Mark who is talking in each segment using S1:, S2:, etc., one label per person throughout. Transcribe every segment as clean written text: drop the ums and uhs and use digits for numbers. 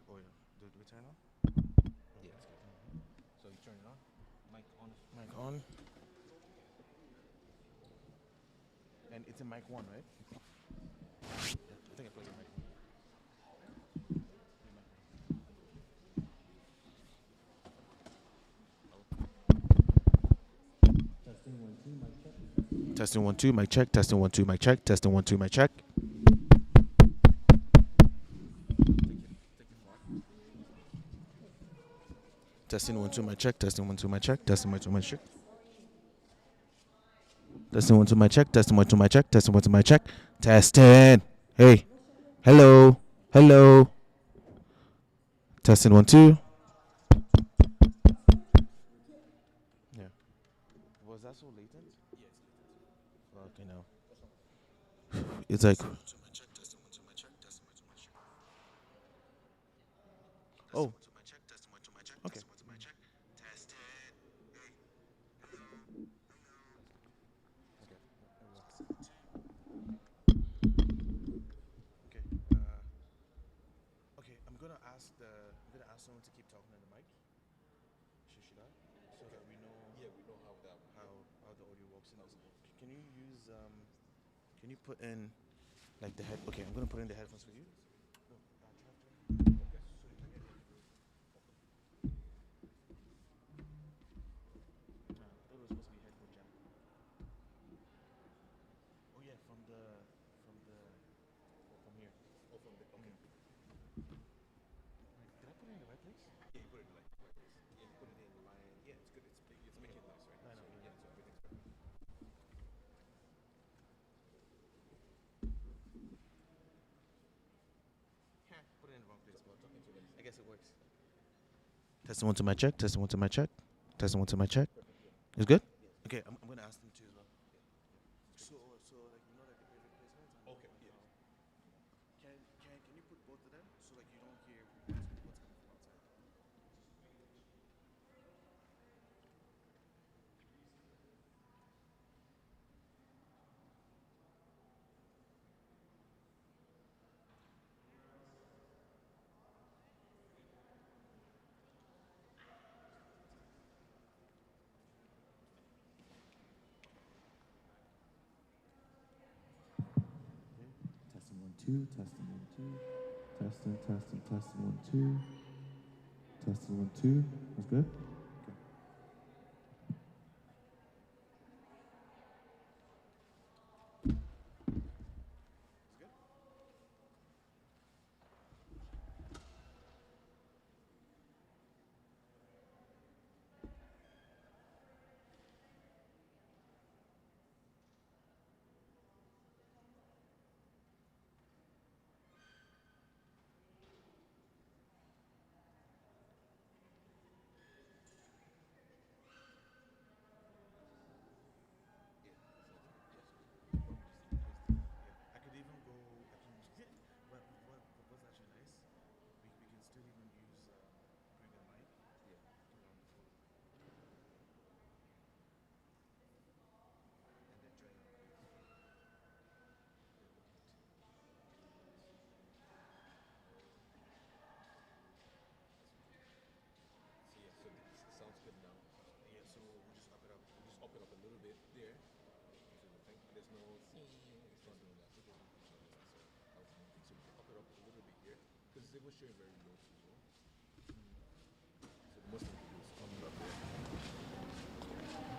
S1: Oh yeah. Do we turn it on?
S2: Yeah, it's good. So you turn it on. Mic on.
S1: Mic on. And it's in mic one, right? Yeah, I think I plugged in mic one. Testing 1 2, mic check. Testing 1 2, mic check. Testing 1 2, mic check. Testing 1 2, mic check. Testing 1 2, mic check. Testing 1 2, mic check. Testing 1 2, mic check. Testing 1 2, mic check. Testing 1 2, mic check. Testing. Hey. Hello. Hello. Testing 1 2. Yeah. Was that so latent?
S2: Yeah, it's latency.
S1: Okay, now. It's like. Oh. Okay. Okay. Okay. Okay. I'm gonna ask someone to keep talking in the mic. Should I? So
S2: Okay.
S1: that we know
S2: Yeah, we know how that
S1: how the audio works in
S2: how
S1: this.
S2: it works.
S1: Can you use Can you put in like the head? Okay, I'm gonna put in the headphones for you. No,
S2: Okay. So turn your headphones up.
S1: I thought it was supposed to be headphone jack. Oh yeah, from here.
S2: Oh, from the okay.
S1: Wait, did I put it in the right place?
S2: Yeah, you put it in like the right place. Yeah, you put it in line. Yeah, it's good. It's making noise, right?
S1: I
S2: So
S1: know.
S2: yeah,
S1: Yeah.
S2: so everything's perfect.
S1: Yeah, put it in the wrong place,
S2: So
S1: but
S2: talk into it.
S1: I guess it works. Testing 1 2, mic check. Testing 1 2, mic check. Testing 1 2, mic check.
S2: Perfect. Yeah.
S1: It's good.
S2: Yeah, it's
S1: Okay,
S2: perfect.
S1: I'm gonna ask them too as well.
S2: Yeah.
S1: So like like the perfect placements and
S2: Okay. Yeah.
S1: can you put both of them so like you don't hear what's coming from outside? Okay. Testing 1 2. Testing 1 2. Testing 1 2. Testing 1 2. That's good. Okay. That's good.
S2: Yeah. Sounds good. Yeah. So probably just increase the
S1: Yeah, I could even go. I can. What's actually nice? We can still even use bring a mic,
S2: yeah.
S1: put it on the phone, and then join it on the phone.
S2: So yeah. So it sounds good now.
S1: Yeah, so we'll just up it up.
S2: You just up it up a little bit there. To the thing. There's no. It's not doing that. It doesn't. It's not doing that. So that was the main thing. So we can up it up a little bit here because it was showing very low too as well. So the most thing we can do is up it up there.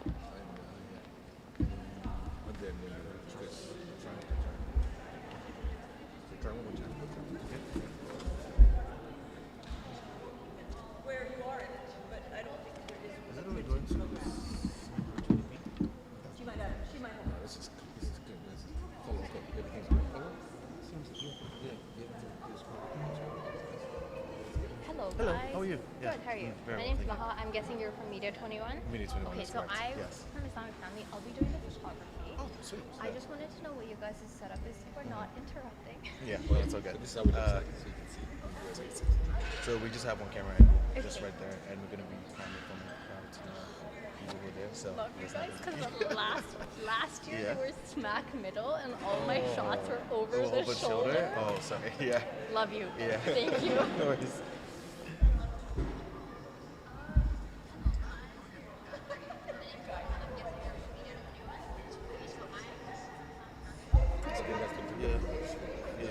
S2: And yeah. And then just try it. So try one more time. Okay.
S3: Where you are in it, but I don't think there is
S1: Is
S3: a
S1: it only
S3: printed
S1: going to
S3: program.
S1: 720p?
S3: She might have.
S2: This is good. This is color. Okay, everything's good. Color. Seems good. Yeah. Yeah. It's cool.
S4: Hello
S1: Hello,
S4: guys.
S1: how are you? Yeah.
S4: Good, how are you?
S1: Very
S4: My
S1: well,
S4: name's
S1: thank you.
S4: Maha. I'm guessing you're from Media 21.
S1: Media 21
S4: Okay,
S1: is
S4: so
S1: correct.
S4: I'm
S1: Yes.
S4: from Islamic family. I'll be doing the photography.
S1: Oh, sweet.
S4: I just wanted to know what your guys' setup is so we're not interrupting.
S1: Yeah, well, it's okay.
S2: So this is how it looks like, so you can see.
S1: So we just have one camera angle, just
S4: Okay.
S1: right there, and we're gonna be kind of from out over there. So
S4: Love you
S1: it's not
S4: guys
S1: gonna-
S4: because last year
S1: Yeah.
S4: you were smack middle and all my shots were over
S1: Oh,
S4: the
S1: over
S4: shoulder.
S1: Oh, sorry. Yeah.
S4: Love you.
S1: Yeah.
S4: Thank you.
S1: No worries. Yeah. Yeah.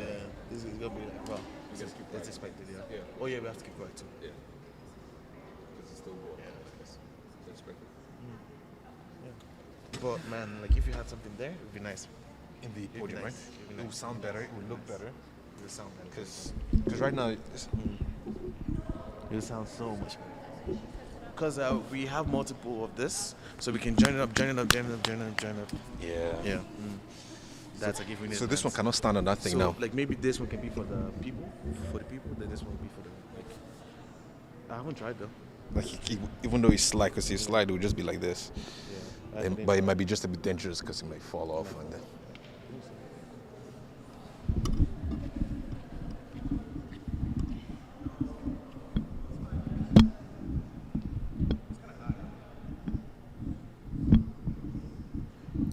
S1: This is gonna be like, well,
S2: We gotta keep
S1: it's
S2: quiet.
S1: expected, yeah.
S2: Yeah.
S1: Oh yeah, we have to keep quiet too.
S2: Yeah. Because it's still warm. That's expected.
S1: But man, like if you had something there, it would be nice.
S2: In the
S1: be
S2: podium,
S1: nice.
S2: right?
S1: It'd be
S2: It would
S1: nice.
S2: sound better. It would look better.
S1: It would sound better.
S2: Because right now, it's,
S1: It would sound so much better. Because we have multiple of this, so we can join it up, join it up, join it up, join it up, join it up.
S2: yeah.
S1: Yeah. That's like if we need.
S2: So this one
S1: advance.
S2: cannot stand on that thing
S1: So
S2: now.
S1: like maybe this one can be for the people, then this one will be for the like. I haven't tried though.
S2: Like even though it's slide, because his slide will just be like this.
S1: Yeah.
S2: But it might be just a bit dangerous because it might fall off. And then.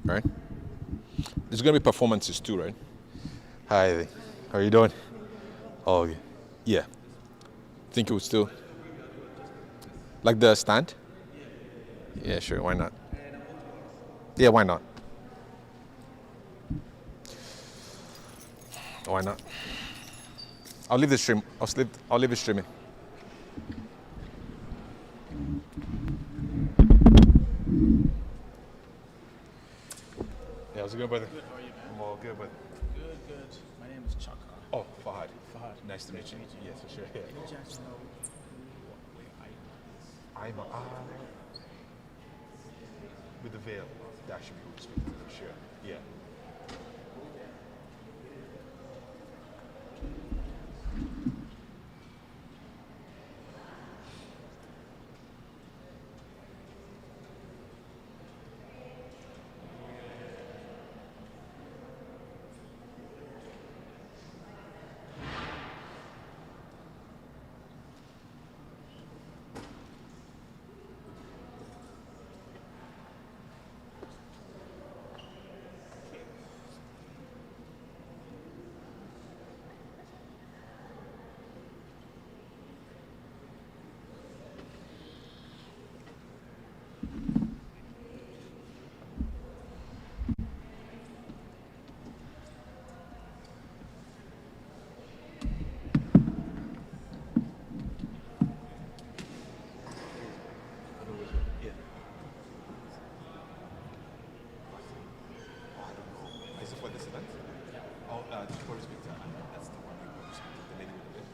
S2: Right? There's gonna be performances too, right? Hi, how are you doing? Oh, yeah. Think it would still like the stand? Yeah, sure. Why not? Yeah, why not? Why not? I'll leave the stream. I'll leave it streaming. Yeah, how's it going, brother?
S5: Good, how are you, man?
S2: I'm all good, brother.
S5: Good, good. My name is Chaka.
S2: Oh, Fahad.
S5: Fahad.
S2: Nice to meet you. Yes, for sure.
S5: Any chance you know where I am?
S2: I'm with the veil. That should be who speaking to, for sure. Yeah. Is it for this event? Oh, did you probably speak to her? That's the one you probably speak to, the lady with the veil.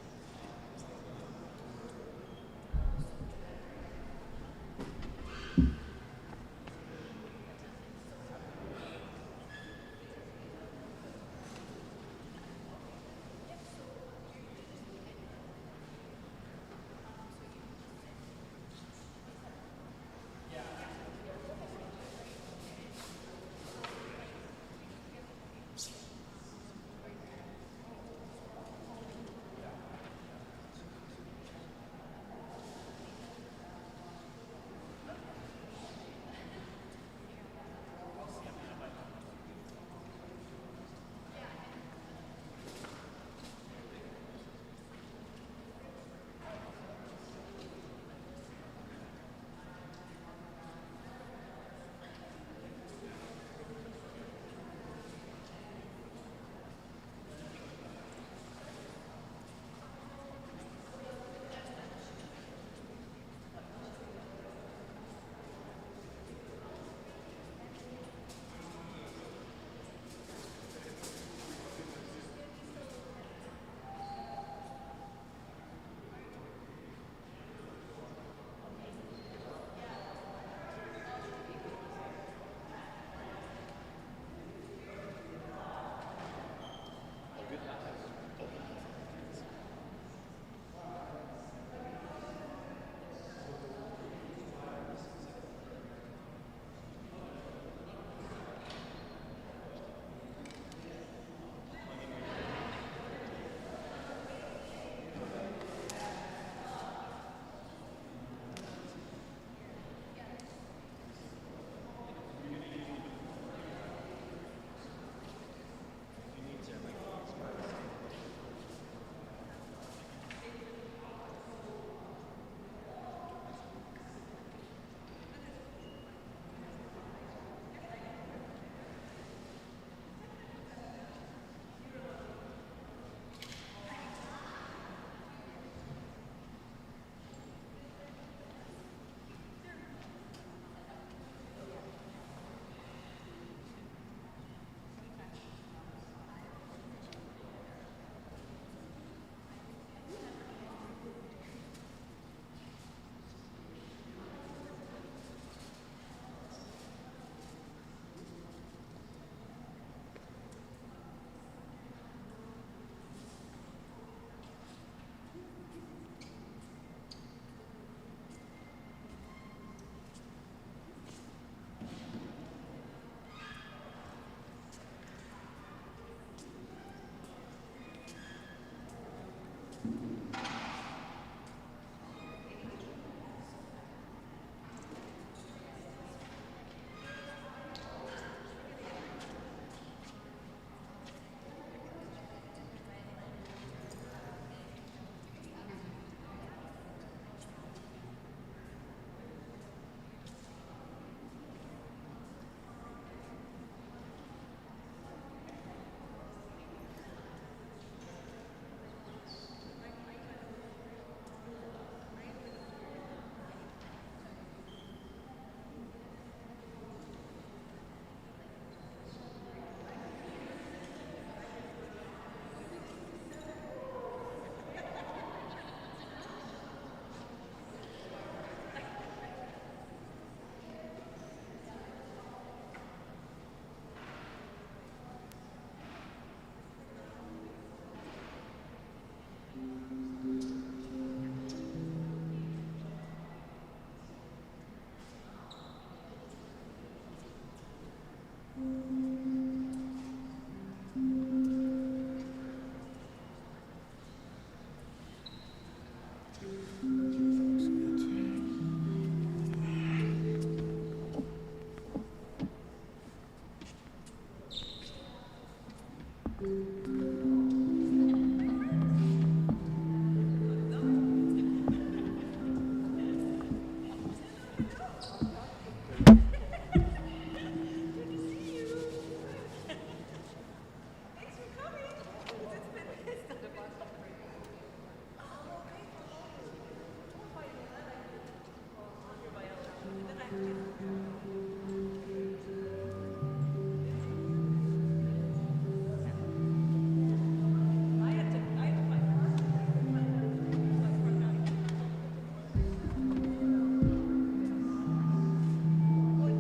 S3: Well,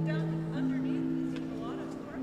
S3: down underneath is a lot of work.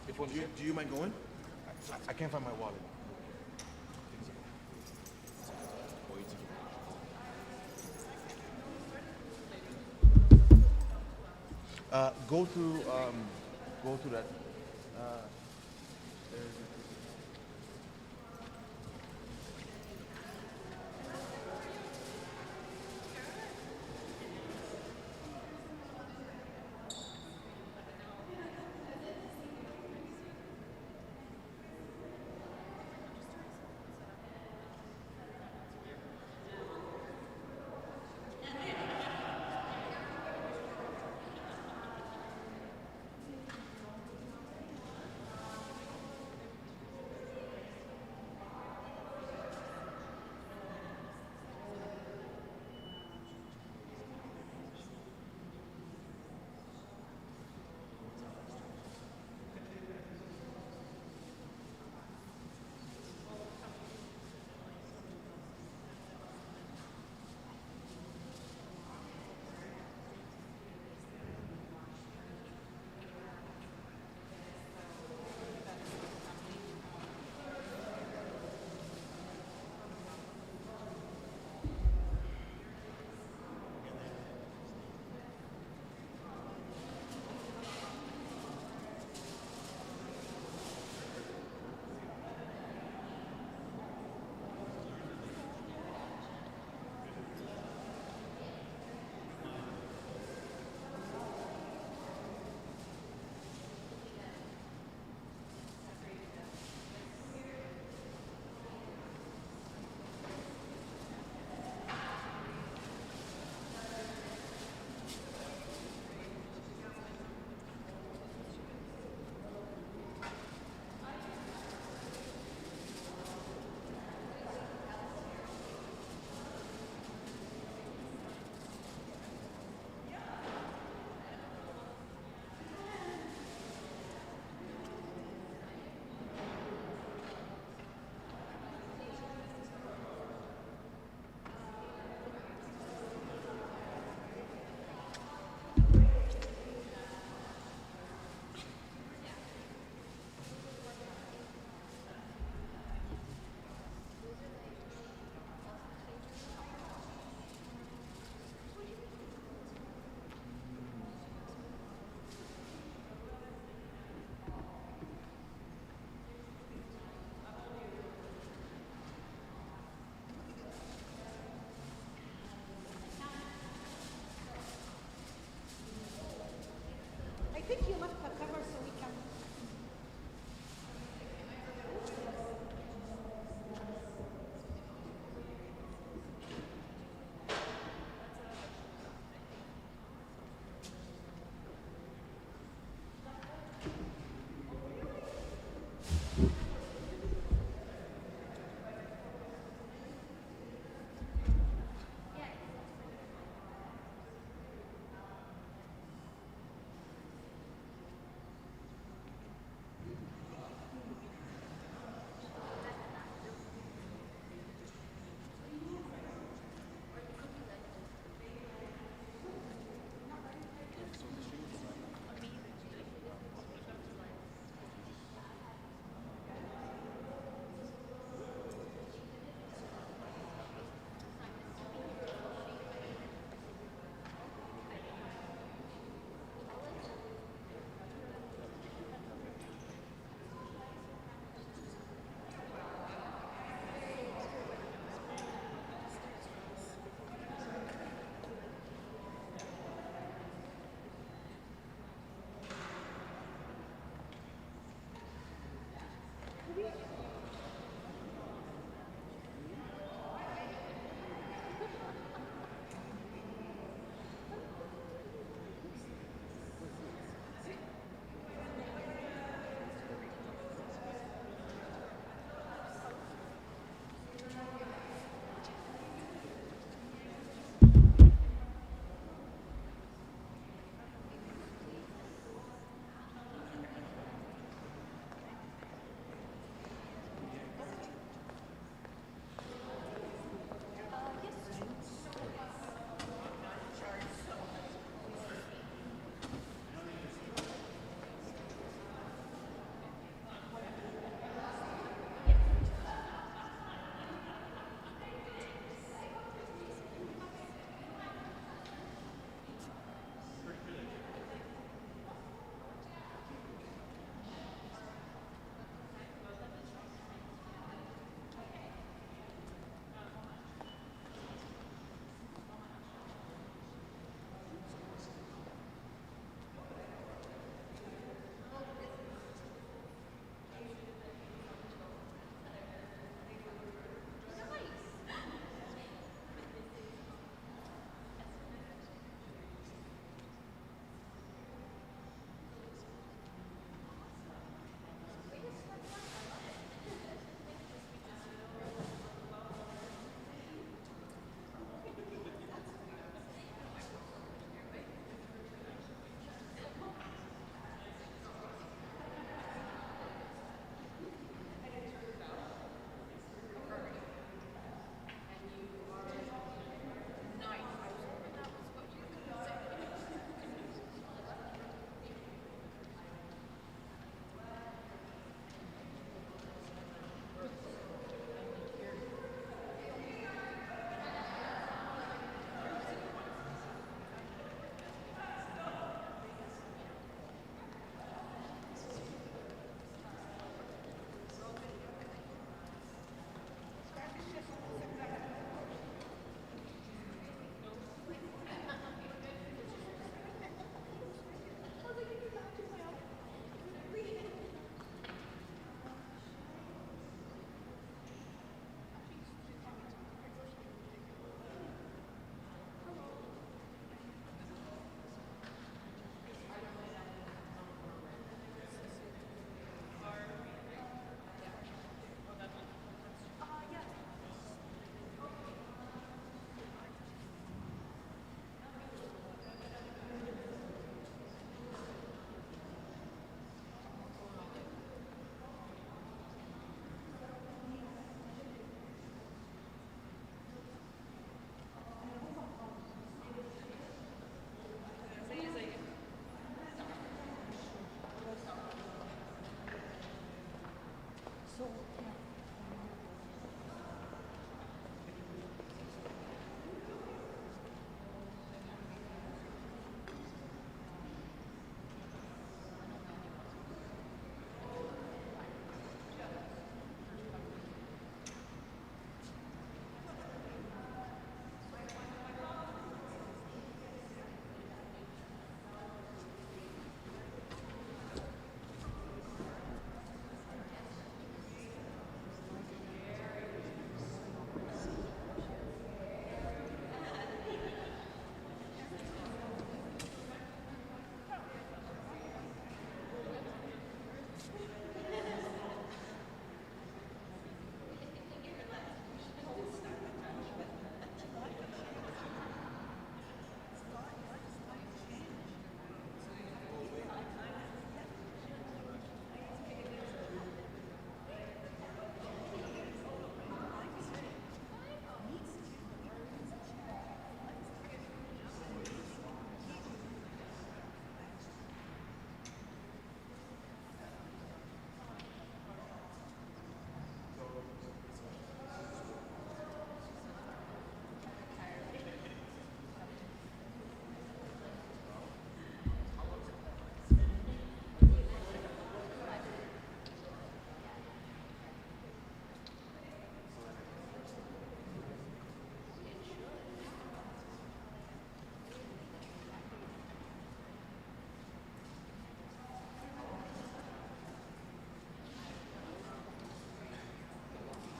S2: Which one?
S1: Do you mind going?
S2: I can't find my wallet. Go through that.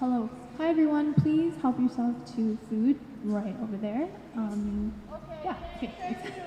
S6: Hello. Hi everyone. Please help yourself to food right over there. Yeah. Okay. Thanks.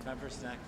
S5: Time for a snack.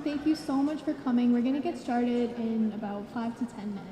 S6: Awesome. Thank you so much for coming. We're going to get started in about 5 to 10 minutes.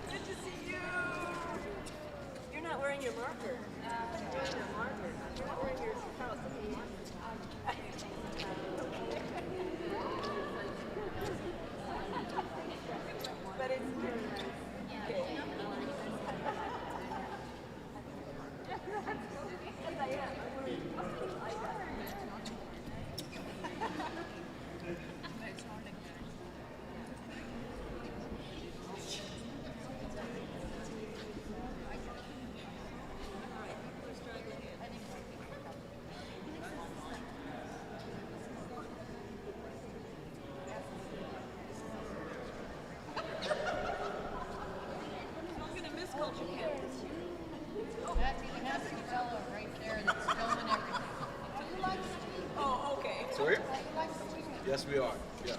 S3: Good to see you. You're not wearing your marker. You're wearing your marker. You're not wearing your house. But it's okay. Yes, I am. I'm wearing I'm gonna miss culture campus.
S7: That's even has a fellow right there that's filming everything.
S3: Oh, okay.
S2: Sorry? Yes, we are. Yeah.
S3: I'm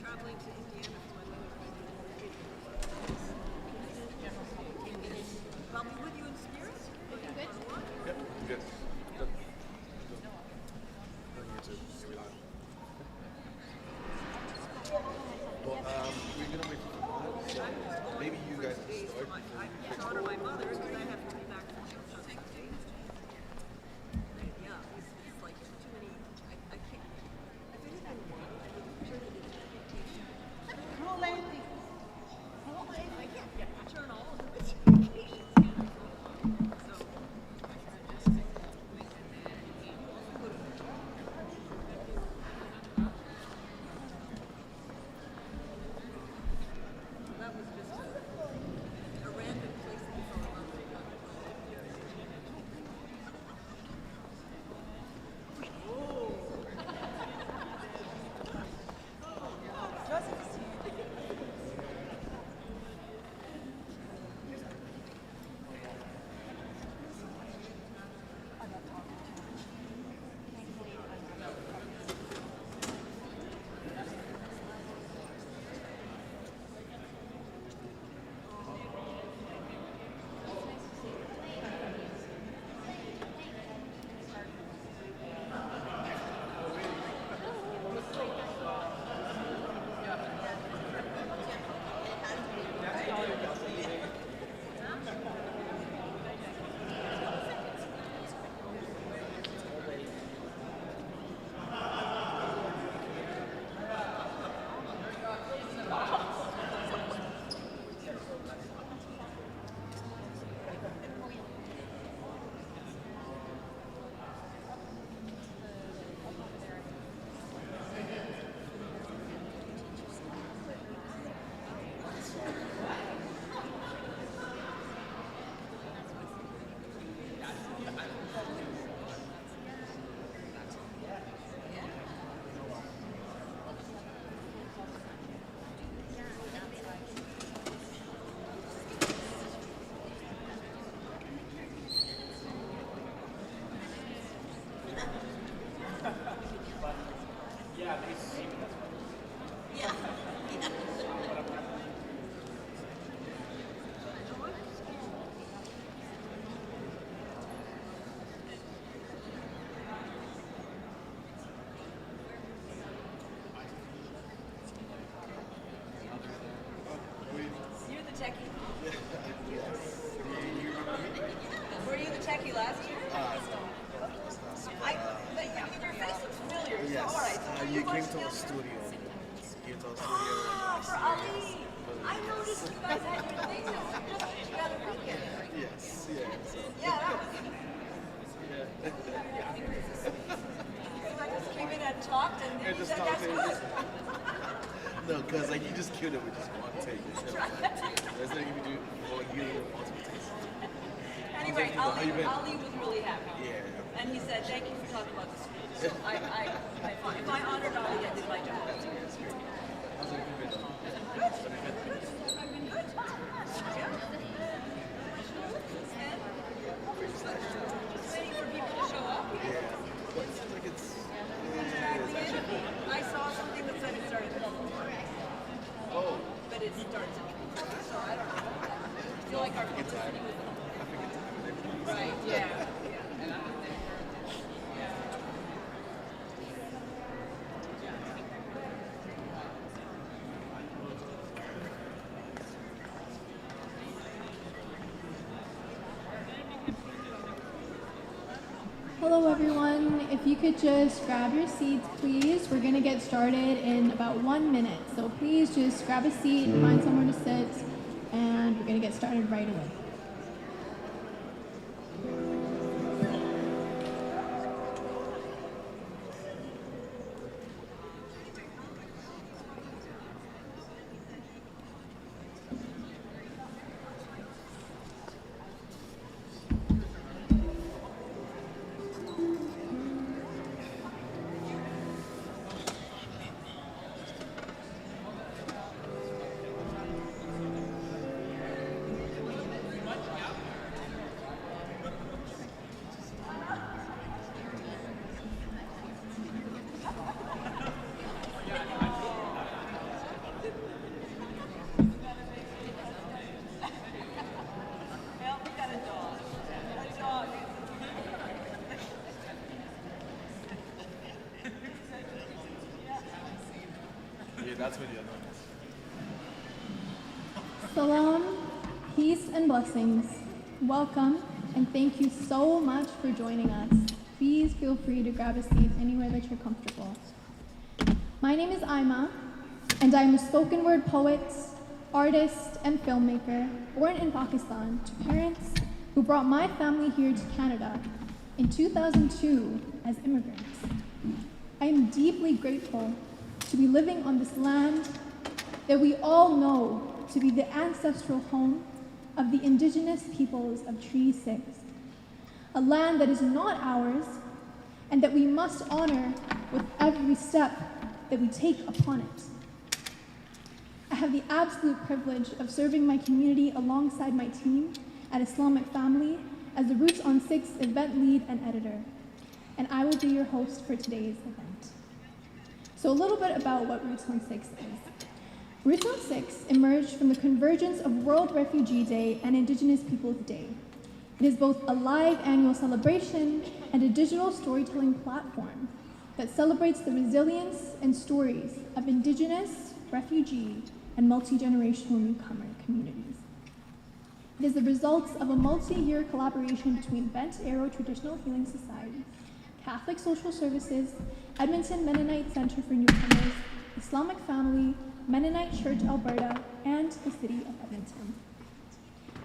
S3: traveling to Indiana for my mother's I'll be with you in spirit.
S2: Yep. Good. Good. You too. Here we live. Well, we're gonna wait for maybe you guys can start.
S3: I honor my mother because I have to be back You're the techie. Were you the techie last year? I mean, your face looks familiar.
S2: Yes.
S3: So, all right. So
S2: You came to a studio. Came to a studio
S3: Ah, for
S2: last
S3: Ali. I noticed you guys had your thing just the other weekend.
S2: year. Yes, yes.
S3: Yeah, that was. So I just came in and talked, and then you
S2: just
S3: said
S2: talked
S3: that's
S2: to
S3: good.
S2: No, because like you just killed it with just one take. That's not even do well, you do multiple takes.
S3: Anyway,
S2: How you been?
S3: Ali was really happy.
S2: Yeah.
S3: And he said, thank you for talking about the school. So if I honored Ali, I did my job.
S2: How's everything been?
S3: I've been good. Yeah. And just waiting for people to show up.
S2: Yeah. But it seems like it's
S3: I saw something that said it started at 4.
S2: oh,
S3: But it starts at 3. So I don't know. I feel like our publicity was right. Yeah.
S6: Hello everyone, if you could just grab your seats please. We're gonna get started in about 1 minute. So please just grab a seat, find somewhere to sit, and we're gonna get started right away.
S3: Well, we got a dog. A dog.
S2: yeah, that's what the other one is.
S6: Salam, peace and blessings. Welcome and thank you so much for joining us. Please feel free to grab a seat anywhere that you're comfortable. My name is Ima, and I'm a spoken word poet, artist, and filmmaker born in Pakistan to parents who brought my family here to Canada in 2002 as immigrants. I am deeply grateful to be living on this land that we all know to be the ancestral home of the Indigenous peoples of Treaty 6, a land that is not ours and that we must honor with every step that we take upon it. I have the absolute privilege of serving my community alongside my team at Islamic Family as the Roots on 6 event lead and editor, and I will be your host for today's event. So a little bit about what Roots on 6 is. Roots on 6 emerged from the convergence of World Refugee Day and Indigenous Peoples Day. It is both a live annual celebration and a digital storytelling platform that celebrates the resilience and stories of Indigenous, refugee, and multi-generational newcomer communities. It is the results of a multi-year collaboration between Bent Arrow Traditional Healing Society, Catholic Social Services, Edmonton Mennonite Center for Newcomers, Islamic Family, Mennonite Church Alberta, and the City of Edmonton.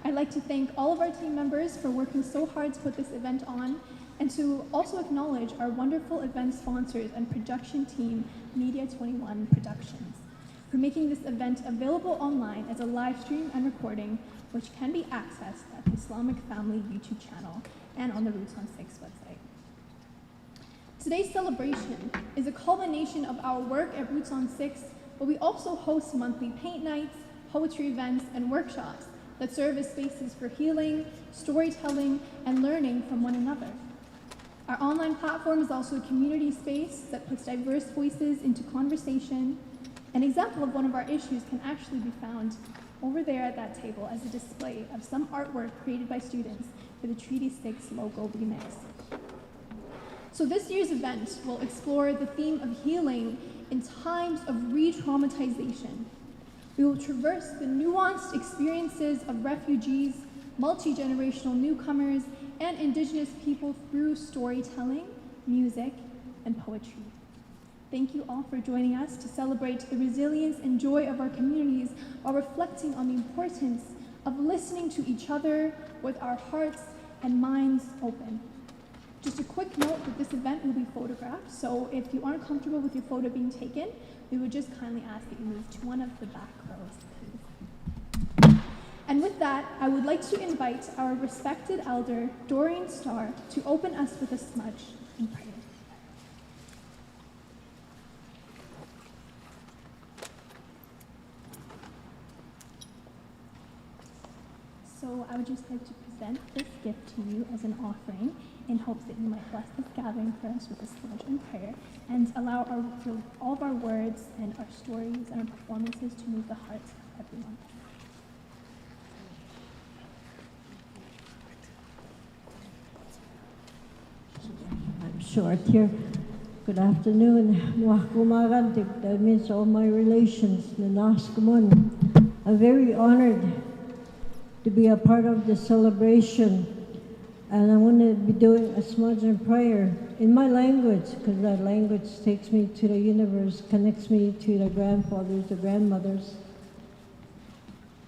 S6: I'd like to thank all of our team members for working so hard to put this event on, and to also acknowledge our wonderful event sponsors and production team, Media 21 Productions, for making this event available online as a live stream and recording, which can be accessed at the Islamic Family YouTube channel and on the Roots on 6 website. Today's celebration is a culmination of our work at Roots on 6, but we also host monthly paint nights, poetry events, and workshops that serve as spaces for healing, storytelling, and learning from one another. Our online platform is also a community space that puts diverse voices into conversation. An example of one of our issues can actually be found over there at that table as a display of some artwork created by students for the Treaty 6 logo remix. So this year's event will explore the theme of healing in times of re-traumatization. We will traverse the nuanced experiences of refugees, multi-generational newcomers, and Indigenous people through storytelling, music, and poetry. Thank you all for joining us to celebrate the resilience and joy of our communities while reflecting on the importance of listening to each other with our hearts and minds open. Just a quick note that this event will be photographed, so if you aren't comfortable with your photo being taken, we would just kindly ask that you move to one of the back rows, please. And with that, I would like to invite our respected elder, Doreen Starr, to open us with a smudge in prayer. So I would just like to present this gift to you as an offering in hopes that you might bless this gathering for us with a smudge and prayer and allow for all of our words and our stories and our performances to move the hearts of everyone.
S8: I'm short here. Good afternoon. That means all my relations. I'm very honored to be a part of the celebration. And I want to be doing a smudge and prayer in my language, because that language takes me to the universe, connects me to the grandfathers, the grandmothers.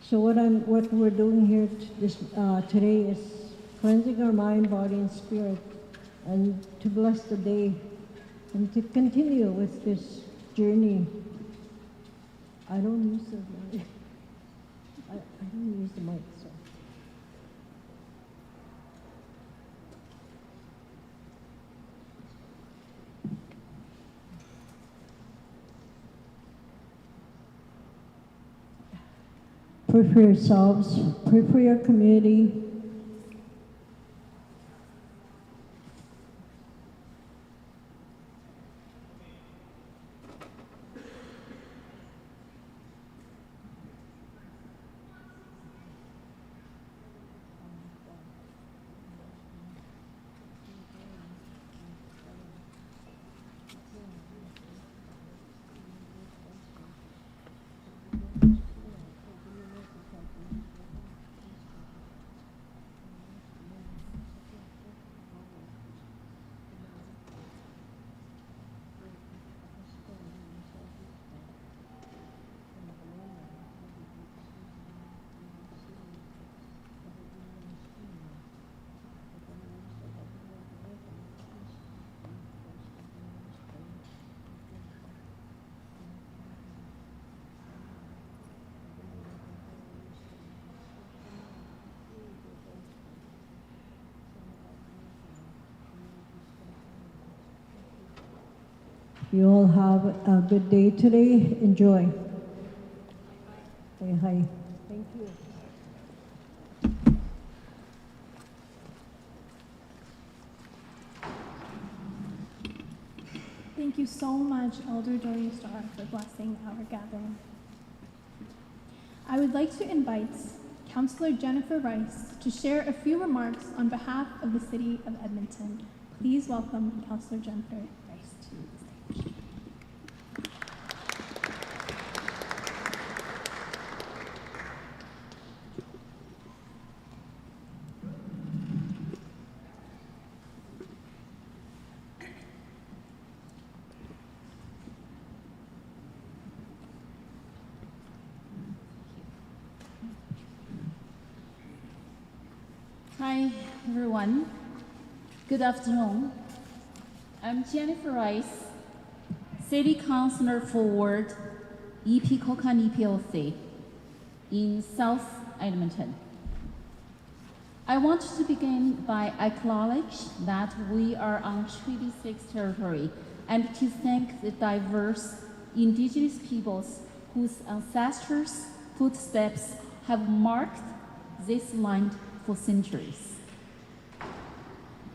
S8: So what we're doing here today is cleansing our mind, body, and spirit, and to bless the day, and to continue with this journey. I don't use the mic. I don't use the mic, so. Pray for yourselves, pray for your community. You all have a good day today. Enjoy. Say hi. Thank you.
S6: Thank you so much, Elder Doreen Starr, for blessing our gathering. I would like to invite Councillor Jennifer Rice to share a few remarks on behalf of the City of Edmonton. Please welcome Councillor Jennifer Rice to the stage.
S9: Hi, everyone. Good afternoon. I'm Jennifer Rice, City Councilor for Ward EP-Kokan EPOC in South Edmonton. I want to begin by acknowledge that we are on Treaty 6 territory and to thank the diverse Indigenous peoples whose ancestors' footsteps have marked this land for centuries.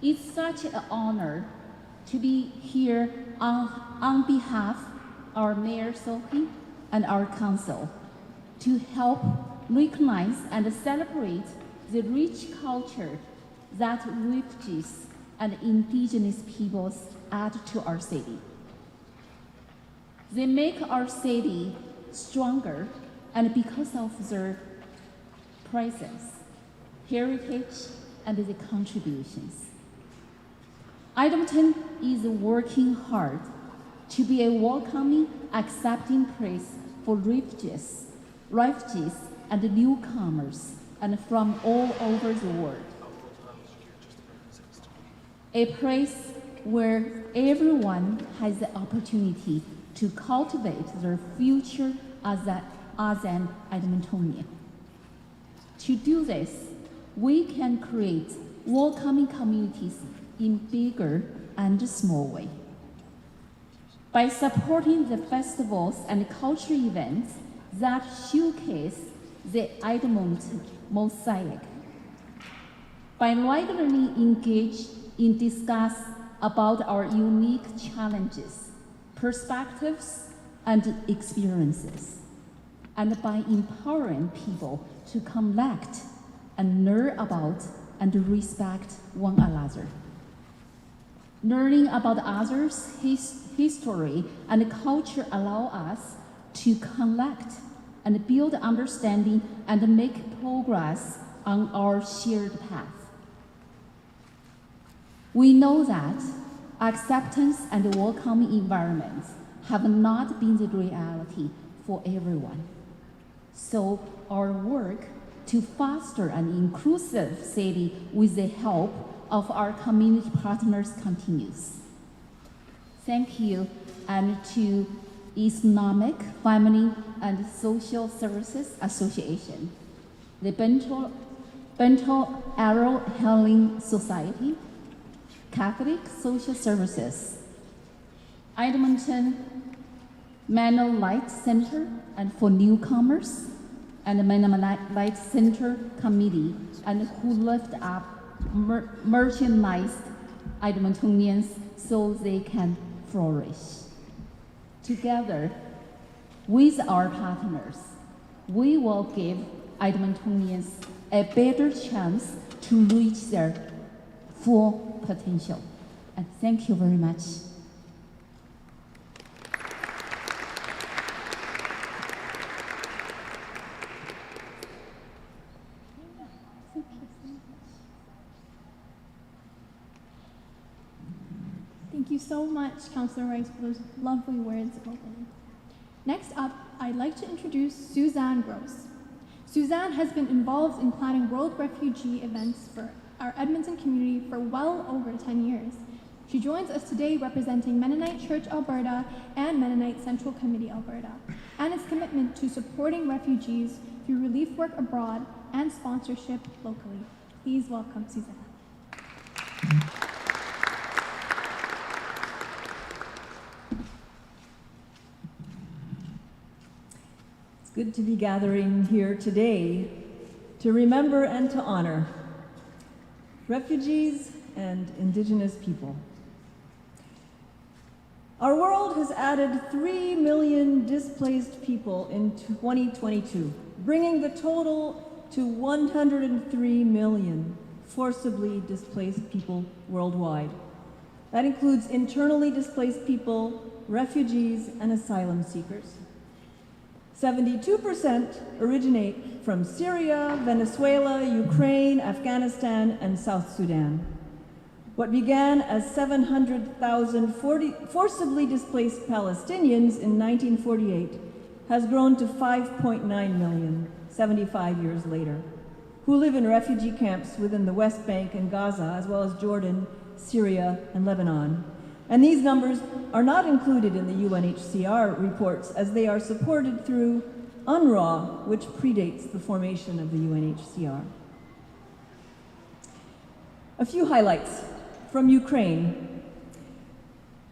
S9: It's such an honor to be here on behalf of our Mayor Sophie and our council to help recognize and celebrate the rich culture that refugees and indigenous peoples add to our city. They make our city stronger, and because of their presence, heritage, and the contributions. Edmonton is working hard to be a welcoming, accepting place for refugees and newcomers, and from all over the world. A place where everyone has the opportunity to cultivate their future as an Edmontonian. To do this, we can create welcoming communities in bigger and small way. By supporting the festivals and cultural events that showcase the Edmonton mosaic. By regularly engage in discuss about our unique challenges, perspectives, and experiences, and by empowering people to connect and learn about and respect one another. Learning about others' history and culture allow us to connect and build understanding and make progress on our shared path. We know that acceptance and welcoming environments have not been the reality for everyone. So our work to foster an inclusive city with the help of our community partners continues. Thank you, and to Islamic Family and Social Services Association, the Bento Arrow Healing Society, Catholic Social Services, Edmonton Mennonite Center and for newcomers, and the Mennonite Center Committee, and who lift up marginalized Edmontonians so they can flourish. Together with our partners, we will give Edmontonians a better chance to reach their full potential. And thank you very much.
S6: Thank you so much, Councillor Rice, for those lovely words of opening. Next up, I'd like to introduce Suzanne Gross. Suzanne has been involved in planning World Refugee events for our Edmonton community for well over 10 years. She joins us today representing Mennonite Church Alberta and Mennonite Central Committee Alberta, and its commitment to supporting refugees through relief work abroad and sponsorship locally. Please welcome Suzanne.
S10: It's good to be gathering here today to remember and to honor refugees and Indigenous people. Our world has added 3 million displaced people in 2022, bringing the total to 103 million forcibly displaced people worldwide. That includes internally displaced people, refugees, and asylum seekers. 72% originate from Syria, Venezuela, Ukraine, Afghanistan, and South Sudan. What began as 700,000 forcibly displaced Palestinians in 1948 has grown to 5.9 million 75 years later, who live in refugee camps within the West Bank and Gaza, as well as Jordan, Syria, and Lebanon. And these numbers are not included in the UNHCR reports, as they are supported through UNRWA, which predates the formation of the UNHCR. A few highlights from Ukraine.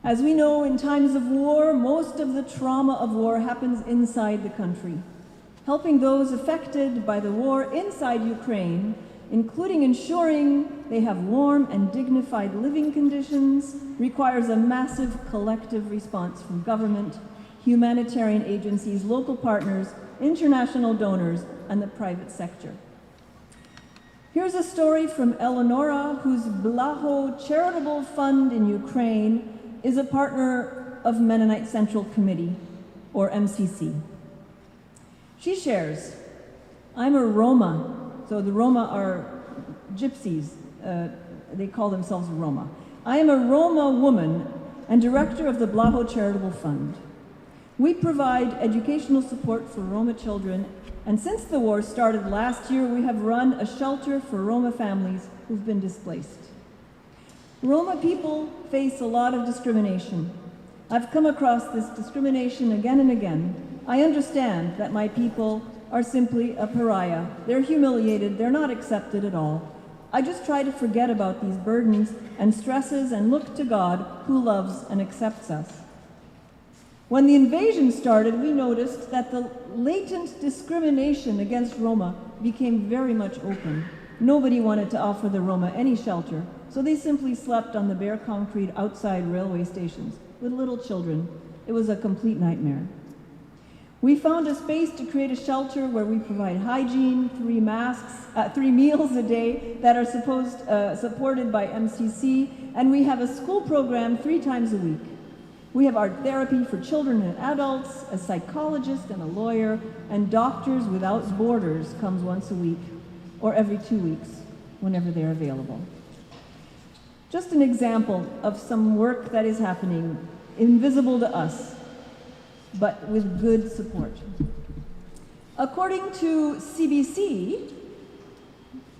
S10: As we know, in times of war, most of the trauma of war happens inside the country. Helping those affected by the war inside Ukraine, including ensuring they have warm and dignified living conditions, requires a massive collective response from government, humanitarian agencies, local partners, international donors, and the private sector. Here's a story from Eleonora, whose Blaho Charitable Fund in Ukraine is a partner of Mennonite Central Committee, or MCC. She shares, I'm a Roma, so the Roma are gypsies, they call themselves Roma. I am a Roma woman and director of the Blaho Charitable Fund. We provide educational support for Roma children, and since the war started last year, we have run a shelter for Roma families who've been displaced. Roma people face a lot of discrimination. I've come across this discrimination again and again. I understand that my people are simply a pariah. They're humiliated, they're not accepted at all. I just try to forget about these burdens and stresses and look to God who loves and accepts us. When the invasion started, we noticed that the latent discrimination against Roma became very much open. Nobody wanted to offer the Roma any shelter, so they simply slept on the bare concrete outside railway stations with little children. It was a complete nightmare. We found a space to create a shelter where we provide hygiene, 3 meals a day that are supported by MCC, and we have a school program 3 times a week. We have art therapy for children and adults, a psychologist and a lawyer, and Doctors Without Borders comes once a week, or every 2 weeks, whenever they're available. Just an example of some work that is happening, invisible to us, but with good support. According to CBC,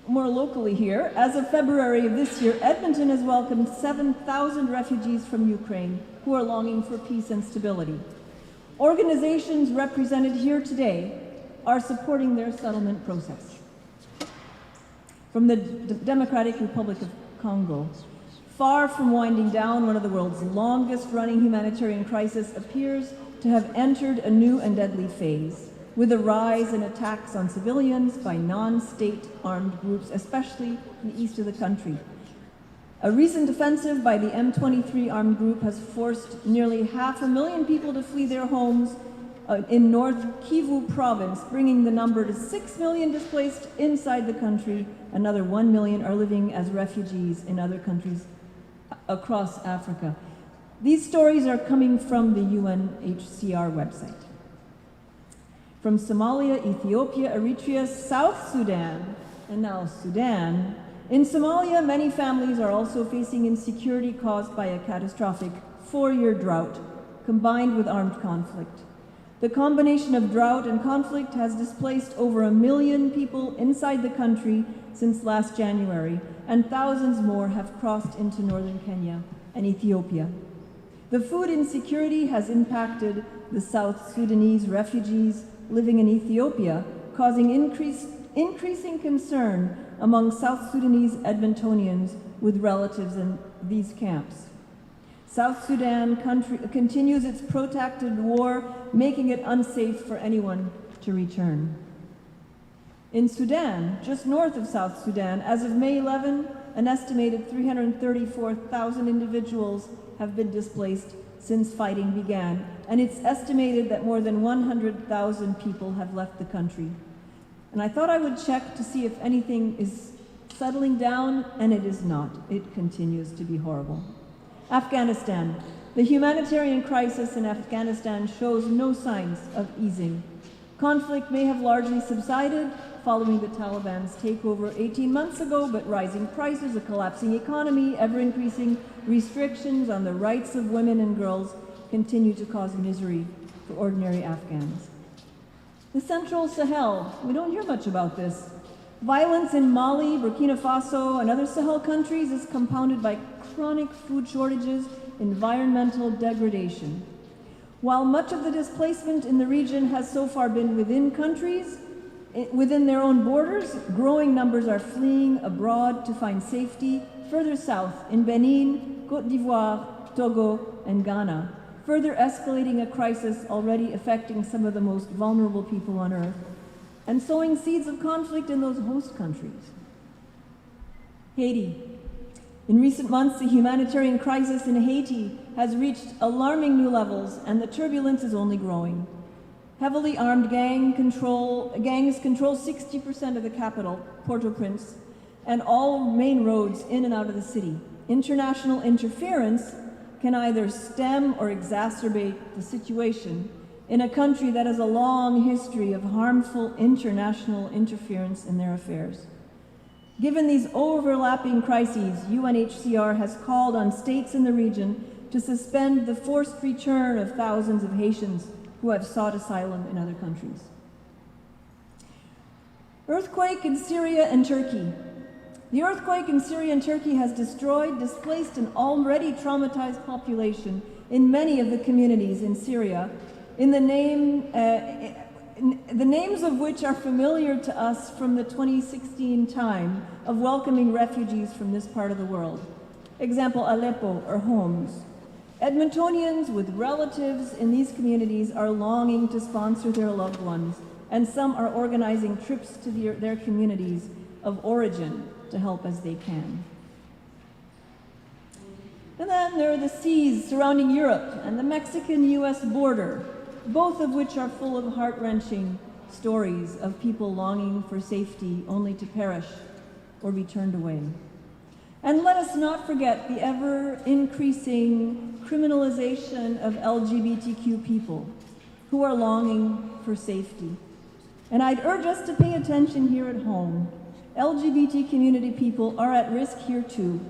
S10: more locally here, as of February of this year, Edmonton has welcomed 7,000 refugees from Ukraine who are longing for peace and stability. Organizations represented here today are supporting their settlement process. From the Democratic Republic of Congo, far from winding down, one of the world's longest-running humanitarian crises appears to have entered a new and deadly phase, with a rise in attacks on civilians by non-state armed groups, especially in the east of the country. A recent offensive by the M23 armed group has forced nearly 500,000 people to flee their homes in North Kivu province, bringing the number to 6 million displaced inside the country. Another 1 million are living as refugees in other countries across Africa. These stories are coming from the UNHCR website. From Somalia, Ethiopia, Eritrea, South Sudan, and now Sudan. In Somalia, many families are also facing insecurity caused by a catastrophic 4-year drought combined with armed conflict. The combination of drought and conflict has displaced over 1 million people inside the country since last January, and thousands more have crossed into northern Kenya and Ethiopia. The food insecurity has impacted the South Sudanese refugees living in Ethiopia, causing increasing concern among South Sudanese Edmontonians with relatives in these camps. South Sudan continues its protracted war, making it unsafe for anyone to return. In Sudan, just north of South Sudan, as of May 11, an estimated 334,000 individuals have been displaced since fighting began, and it's estimated that more than 100,000 people have left the country. And I thought I would check to see if anything is settling down, and it is not. It continues to be horrible. Afghanistan. The humanitarian crisis in Afghanistan shows no signs of easing. Conflict may have largely subsided following the Taliban's takeover 18 months ago, but rising prices, a collapsing economy, ever-increasing restrictions on the rights of women and girls continue to cause misery for ordinary Afghans. The Central Sahel, we don't hear much about this. Violence in Mali, Burkina Faso, and other Sahel countries is compounded by chronic food shortages, environmental degradation. While much of the displacement in the region has so far been within countries, within their own borders, growing numbers are fleeing abroad to find safety further south in Benin, Côte d'Ivoire, Togo, and Ghana, further escalating a crisis already affecting some of the most vulnerable people on earth, and sowing seeds of conflict in those host countries. Haiti. In recent months, the humanitarian crisis in Haiti has reached alarming new levels, and the turbulence is only growing. Heavily armed gangs control 60% of the capital, Port-au-Prince, and all main roads in and out of the city. International interference can either stem or exacerbate the situation in a country that has a long history of harmful international interference in their affairs. Given these overlapping crises, UNHCR has called on states in the region to suspend the forced return of thousands of Haitians who have sought asylum in other countries. Earthquake in Syria and Turkey. The earthquake in Syria and Turkey has displaced an already traumatized population in many of the communities in Syria, the names of which are familiar to us from the 2016 time of welcoming refugees from this part of the world. Example, Aleppo or Homs. Edmontonians with relatives in these communities are longing to sponsor their loved ones, and some are organizing trips to their communities of origin to help as they can. And then there are the seas surrounding Europe and the Mexican-US border, both of which are full of heart-wrenching stories of people longing for safety only to perish or be turned away. And let us not forget the ever-increasing criminalization of LGBTQ people who are longing for safety. And I'd urge us to pay attention here at home. LGBT community people are at risk here too.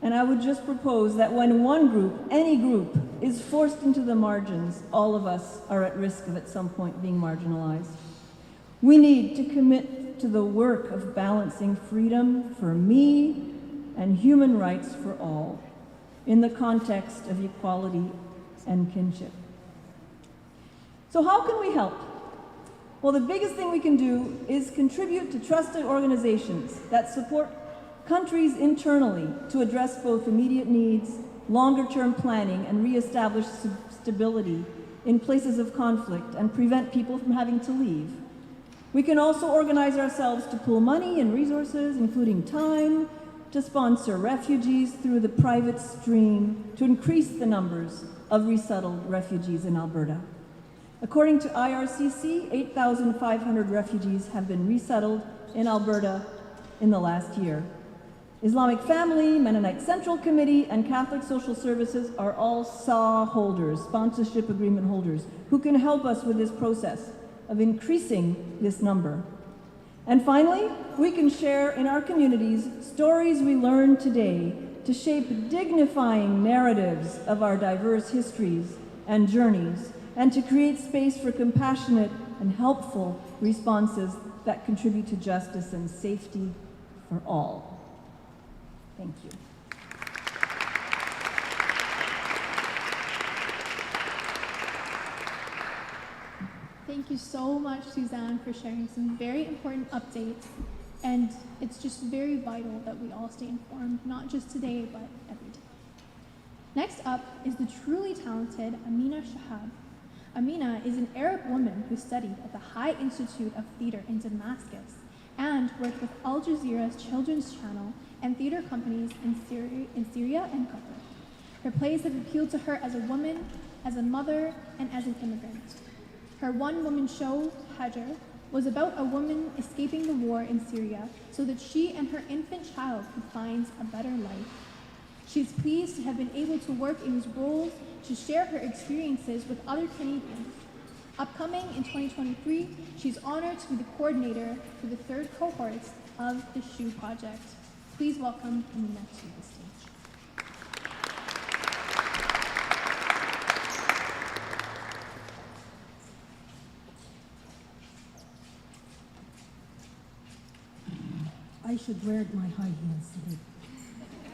S10: And I would just propose that when one group, any group, is forced into the margins, all of us are at risk of at some point being marginalized. We need to commit to the work of balancing freedom for me and human rights for all in the context of equality and kinship. So how can we help? Well, the biggest thing we can do is contribute to trusted organizations that support countries internally to address both immediate needs, longer-term planning, and reestablish stability in places of conflict and prevent people from having to leave. We can also organize ourselves to pool money and resources, including time, to sponsor refugees through the private stream to increase the numbers of resettled refugees in Alberta. According to IRCC, 8,500 refugees have been resettled in Alberta in the last year. Islamic Family, Mennonite Central Committee, and Catholic Social Services are all SAW holders, sponsorship agreement holders, who can help us with this process of increasing this number. And finally, we can share in our communities stories we learned today to shape dignifying narratives of our diverse histories and journeys, and to create space for compassionate and helpful responses that contribute to justice and safety for all. Thank you.
S6: Thank you so much, Suzanne, for sharing some very important updates. And it's just very vital that we all stay informed, not just today, but every day. Next up is the truly talented Amina Shahab. Amina is an Arab woman who studied at the High Institute of Theatre in Damascus and worked with Al Jazeera's Children's Channel and theater companies in Syria and Qatar. Her plays have appealed to her as a woman, as a mother, and as an immigrant. Her one-woman show, Hajar, was about a woman escaping the war in Syria so that she and her infant child could find a better life. She is pleased to have been able to work in these roles to share her experiences with other Canadians. Upcoming in 2023, she's honored to be the coordinator for the third cohort of the SHOE project. Please welcome Amina to the stage.
S11: I should wear my high heels today.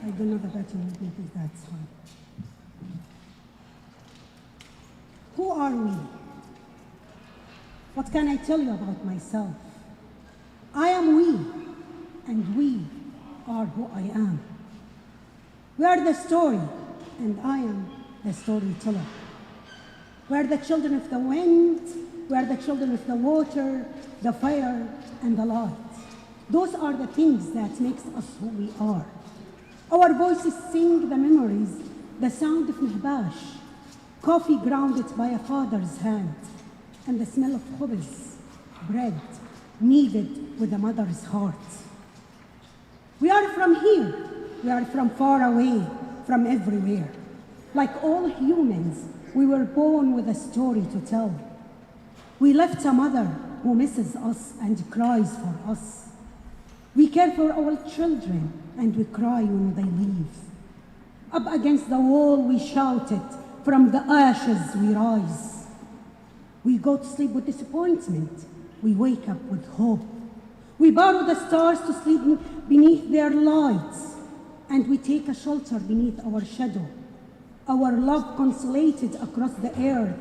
S11: I don't know the better, maybe that's fine. Who are we? What can I tell you about myself? I am we, and we are who I am. We are the story, and I am the storyteller. We are the children of the wind, we are the children of the water, the fire, and the light. Those are the things that makes us who we are. Our voices sing the memories, the sound of mehbash, coffee grounded by a father's hand, and the smell of khubz, bread, kneaded with a mother's heart. We are from here. We are from far away, from everywhere. Like all humans, we were born with a story to tell. We left a mother who misses us and cries for us. We care for our children and we cry when they leave. Up against the wall we shouted, from the ashes we rise. We go to sleep with disappointment, we wake up with hope. We borrow the stars to sleep beneath their lights, and we take a shelter beneath our shadow. Our love consolated across the earth,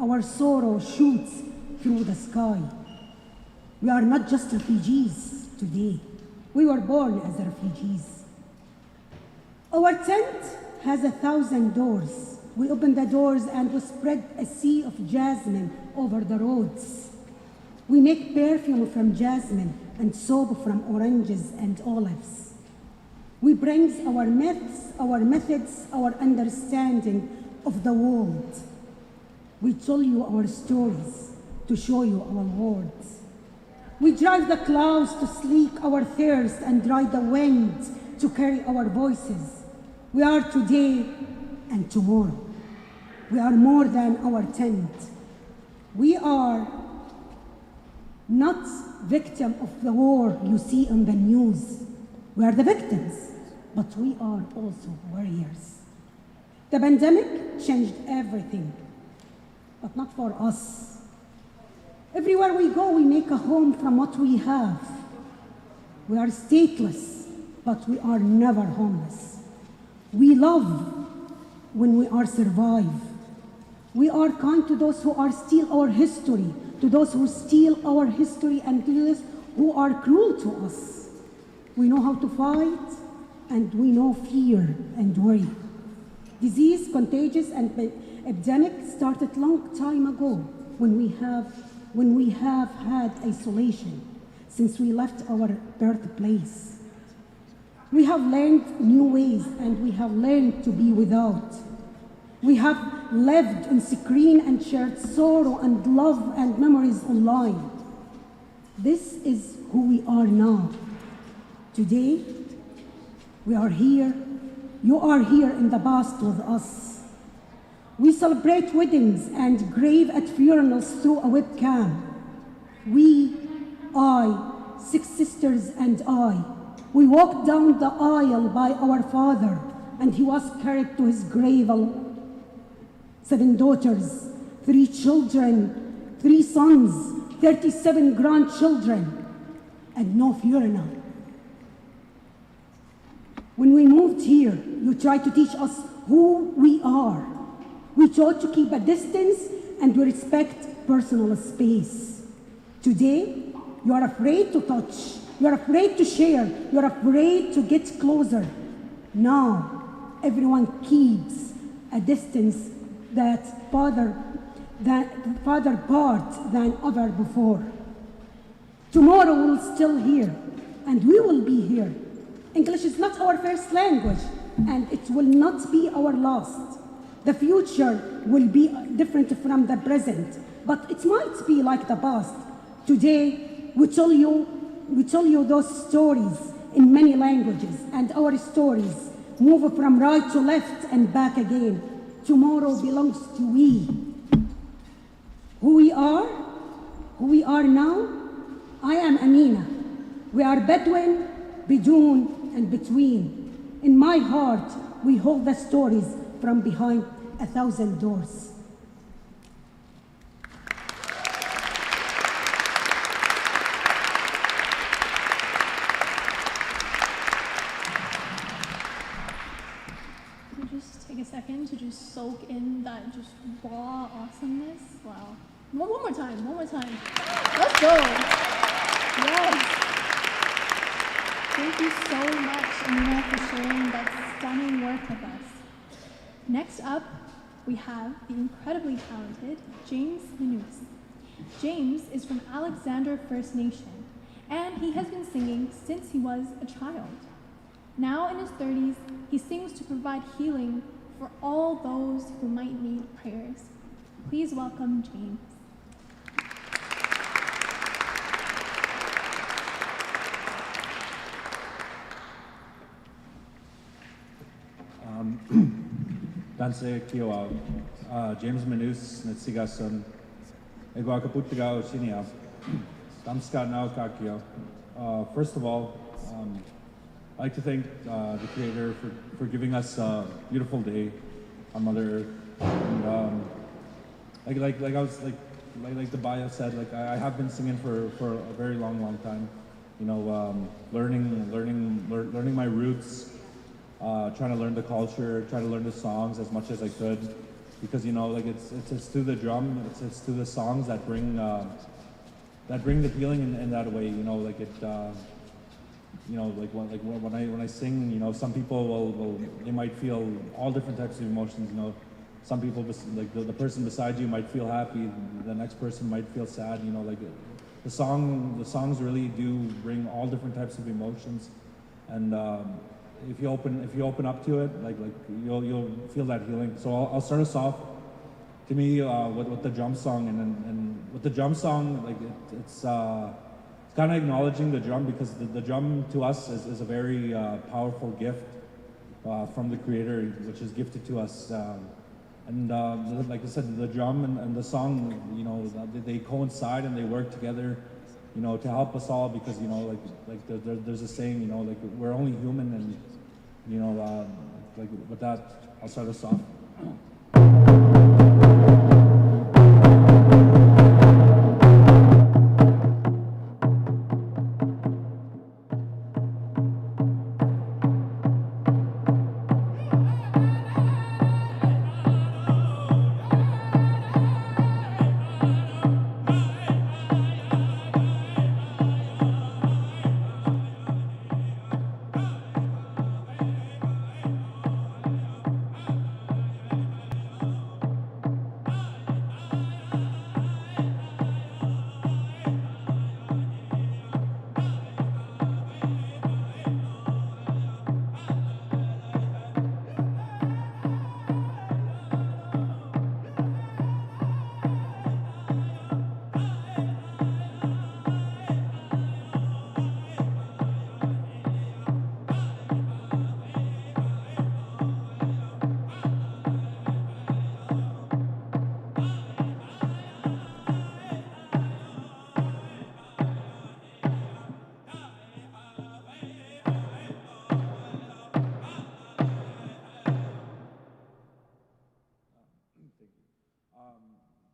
S11: our sorrow shoots through the sky. We are not just refugees today. We were born as refugees. Our tent has 1,000 doors. We open the doors and we spread a sea of jasmine over the roads. We make perfume from jasmine and soap from oranges and olives. We bring our myths, our methods, our understanding of the world. We tell you our stories to show you our words. We drive the clouds to slake our thirst and ride the wind to carry our voices. We are today and tomorrow. We are more than our tent. We are not victims of the war you see on the news. We are the victims, but we are also warriors. The pandemic changed everything, but not for us. Everywhere we go, we make a home from what we have. We are stateless, but we are never homeless. We love when we are survive. We are kind to those who are steal our history, to those who steal our history, and to those who are cruel to us. We know how to fight, and we know fear and worry. Disease, contagious, and epidemic started long time ago when we have had isolation since we left our birthplace. We have learned new ways and we have learned to be without. We have lived on screen and shared sorrow and love and memories online. This is who we are now. Today, we are here. You are here in the past with us. We celebrate weddings and grave at funerals through a webcam. I, 6 sisters and I, we walked down the aisle by our father and he was carried to his grave alone. 7 daughters, 3 children, 3 sons, 37 grandchildren, and no funeral. When we moved here, you tried to teach us who we are. We taught to keep a distance and we respect personal space. Today, you are afraid to touch, you are afraid to share, you are afraid to get closer. Now, everyone keeps a distance that farther apart than ever before. Tomorrow we'll still here, and we will be here. English is not our first language, and it will not be our last. The future will be different from the present, but it might be like the past. Today, we tell you those stories in many languages, and our stories move from right to left and back again. Tomorrow belongs to we. Who we are now, I am Amina. We are Bedouin, Bidoon, and between. In my heart, we hold the stories from behind 1,000 doors.
S6: Just take a second to just soak in that just raw awesomeness. Wow. One more time. Let's go. Yes. Thank you so much, Amina, for sharing that stunning work with us. Next up, we have the incredibly talented James Manus. James is from Alexander First Nation, and he has been singing since he was a child. Now in his 30s, he sings to provide healing for all those who might need prayers. Please welcome James.
S5: Danse Kiowa, James Manus, Netsigason, Egwa Kaputagao Shinia, Damska Nao Kakio. First of all, I'd like to thank the Creator for giving us a beautiful day on Mother Earth. And like I was like the bio said, like I have been singing for a very long time. You know, learning my roots, trying to learn the culture, trying to learn the songs as much as I could, because you know, like it's through the drum, it's through the songs that bring the feeling in that way. You know, like it. You know, like when I sing, you know, some people they might feel all different types of emotions. You know, some people like the person beside you might feel happy, the next person might feel sad. You know, like the songs really do bring all different types of emotions, and if you open up to it, like you'll feel that healing. So I'll start us off. To me, with the drum song, and with the drum song, like it's kind of acknowledging the drum, because the drum to us is a very powerful gift from the Creator, which is gifted to us. And like I said, the drum and the song, you know, they coincide and they work together, you know, to help us all, because you know, like there's a saying, you know, like we're only human, and you know, like with that, I'll start us off.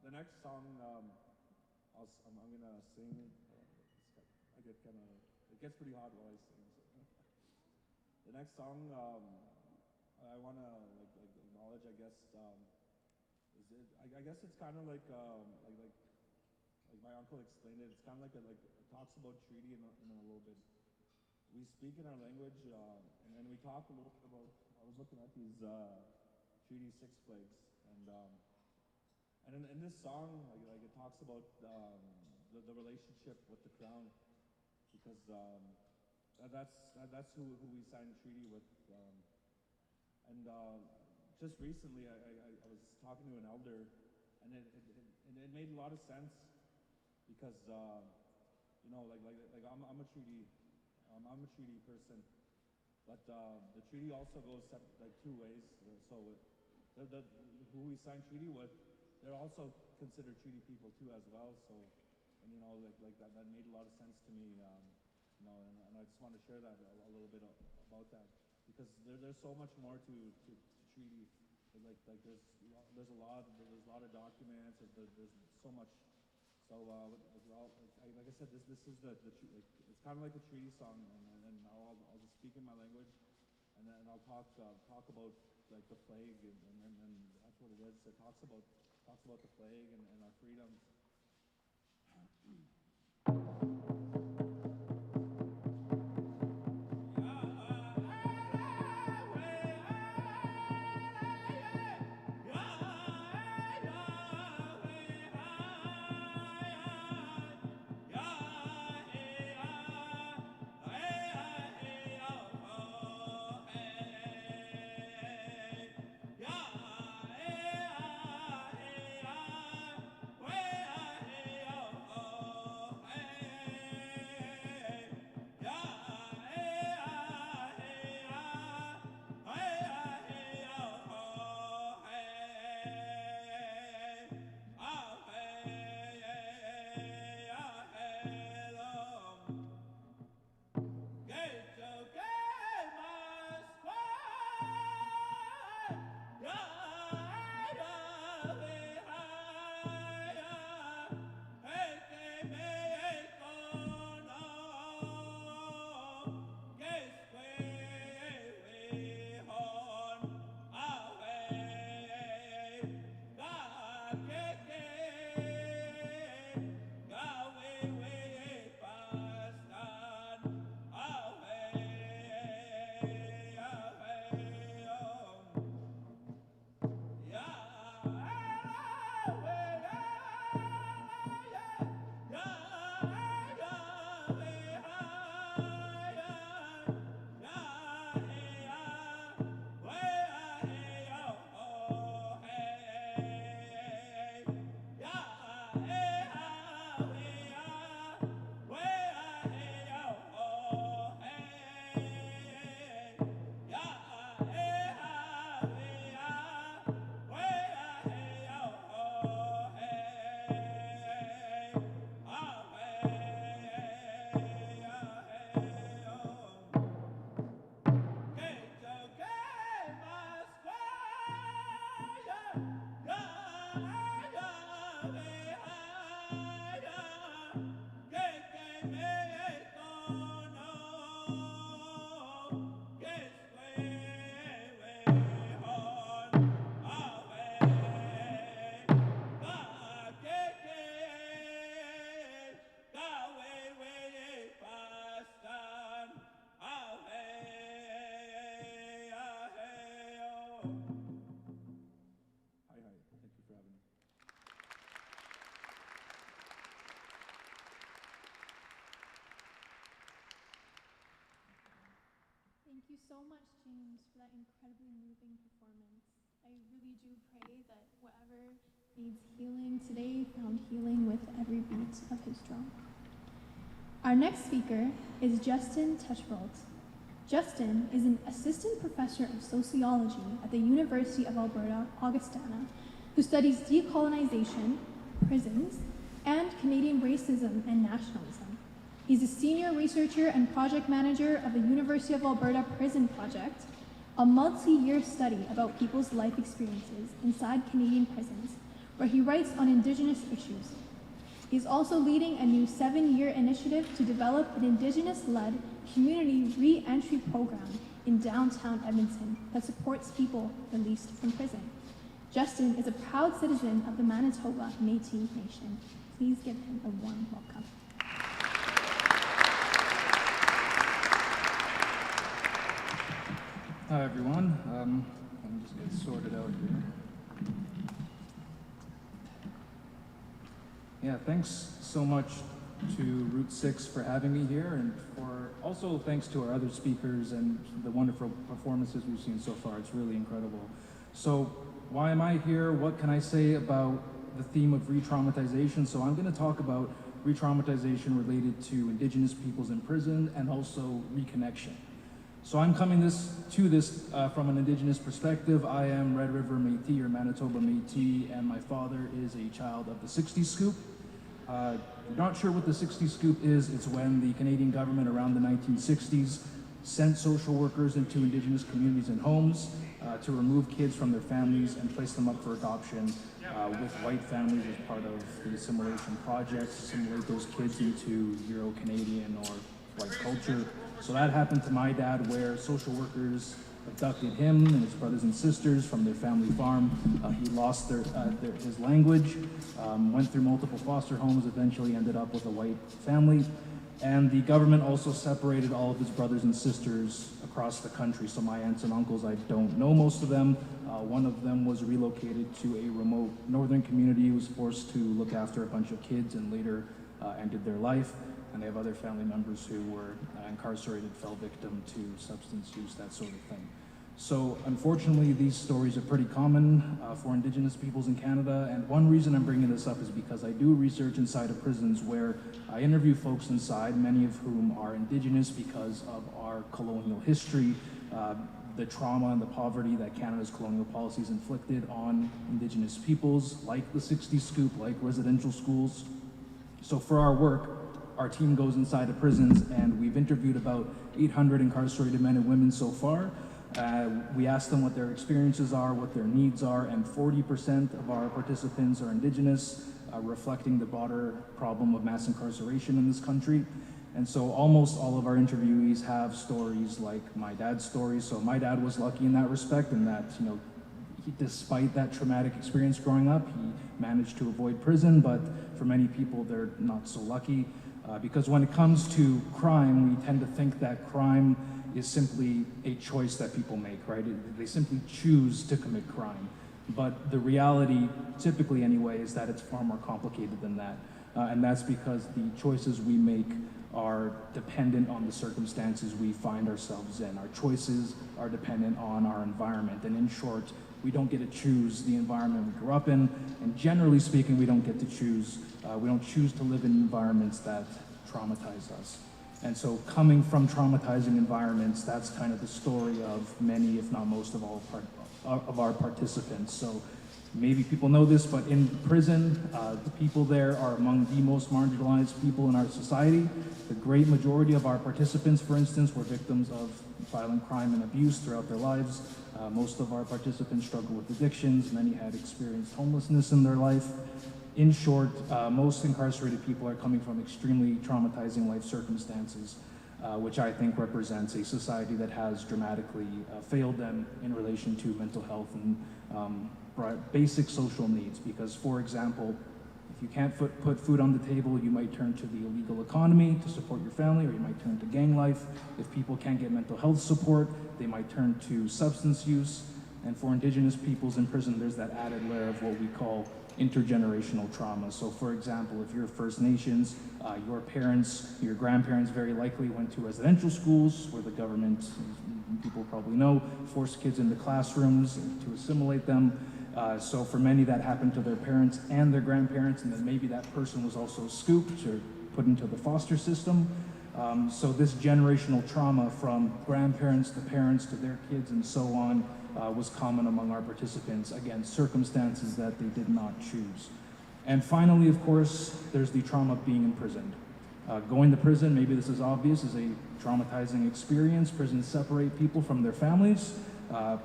S5: The next song I'm gonna sing. It gets pretty hot while I sing. So. The next song I wanna like acknowledge, I guess, I guess it's kind of like my uncle explained it. It's kind of like it talks about treaty in a little bit. We speak in our language, and then we talk a little bit about. I was looking at these Treaty 6 flags, and in this song, like it talks about the relationship with the crown, because that's who we signed a treaty with, and just recently I was talking to an elder, and it made a lot of sense, because you know, like I'm a treaty person, but the treaty also goes like two ways. So who we sign treaty with, they're also considered treaty people too as well. So, and you know, like that made a lot of sense to me. You know, and I just want to share that a little bit about that, because there's so much more to treaty. Like there's a lot of documents. There's so much. So like I said, this is it's kind of like a treaty song, and I'll just speak in my language, and then I'll talk about like the flag, and that's what it is. It talks about the flag and our freedoms.
S6: you so much, James, for that incredibly moving performance. I really do pray that whoever needs healing today found healing with every beat of his drum. Our next speaker is Justin Tetchvold. Justin is an assistant professor of sociology at the University of Alberta, Augustana, who studies decolonization, prisons, and Canadian racism and nationalism. He's a senior researcher and project manager of the University of Alberta Prison Project, a multi-year study about people's life experiences inside Canadian prisons, where he writes on Indigenous issues. He's also leading a new 7-year initiative to develop an Indigenous-led community re-entry program in downtown Edmonton that supports people released from prison. Justin is a proud citizen of the Manitoba Métis Nation. Please give him a warm welcome.
S12: Hi everyone, let me just get sorted out here. Yeah, thanks so much to Route 6 for having me here, and for also thanks to our other speakers and the wonderful performances we've seen so far. It's really incredible. So why am I here? What can I say about the theme of re-traumatization? So I'm going to talk about re-traumatization related to Indigenous peoples in prison and also reconnection. So I'm coming to this from an Indigenous perspective. I am Red River Métis or Manitoba Métis, and my father is a child of the 60s scoop. Not sure what the 60s scoop is. It's when the Canadian government around the 1960s sent social workers into Indigenous communities and homes to remove kids from their families and place them up for adoption with white families as part of the assimilation project, assimilate those kids into Euro-Canadian or white culture. So that happened to my dad, where social workers abducted him and his brothers and sisters from their family farm. He lost his language, went through multiple foster homes, eventually ended up with a white family. And the government also separated all of his brothers and sisters across the country. So my aunts and uncles, I don't know most of them. One of them was relocated to a remote northern community. He was forced to look after a bunch of kids and later ended their life. And they have other family members who were incarcerated, fell victim to substance use, that sort of thing. So unfortunately, these stories are pretty common for Indigenous peoples in Canada. And one reason I'm bringing this up is because I do research inside of prisons where I interview folks inside, many of whom are Indigenous because of our colonial history, the trauma and the poverty that Canada's colonial policies inflicted on Indigenous peoples, like the 60s scoop, like residential schools. So for our work, our team goes inside of prisons, and we've interviewed about 800 incarcerated men and women so far. We asked them what their experiences are, what their needs are, and 40% of our participants are Indigenous, reflecting the broader problem of mass incarceration in this country. And so almost all of our interviewees have stories like my dad's story. So my dad was lucky in that respect, in that, despite that traumatic experience growing up, he managed to avoid prison, but for many people, they're not so lucky. Because when it comes to crime, we tend to think that crime is simply a choice that people make, right? They simply choose to commit crime. But the reality, typically anyway, is that it's far more complicated than that. And that's because the choices we make are dependent on the circumstances we find ourselves in. Our choices are dependent on our environment. And in short, we don't get to choose the environment we grew up in. And generally speaking, we don't get to choose, we don't choose to live in environments that traumatize us. And so coming from traumatizing environments, that's kind of the story of many, if not most of our participants. So maybe people know this, but in prison, the people there are among the most marginalized people in our society. The great majority of our participants, for instance, were victims of violent crime and abuse throughout their lives. Most of our participants struggle with addictions. Many had experienced homelessness in their life. In short, most incarcerated people are coming from extremely traumatizing life circumstances, which I think represents a society that has dramatically failed them in relation to mental health and basic social needs. Because, for example, if you can't put food on the table, you might turn to the illegal economy to support your family, or you might turn to gang life. If people can't get mental health support, they might turn to substance use. And for Indigenous peoples in prison, there's that added layer of what we call intergenerational trauma. So for example, if you're First Nations, your parents, your grandparents very likely went to residential schools where the government, people probably know, forced kids into classrooms to assimilate them. So for many that happened to their parents and their grandparents, and then maybe that person was also scooped or put into the foster system. So this generational trauma from grandparents to parents to their kids and so on was common among our participants. Again, circumstances that they did not choose. And finally, of course, there's the trauma of being imprisoned. Going to prison, maybe this is obvious, is a traumatizing experience. Prisons separate people from their families,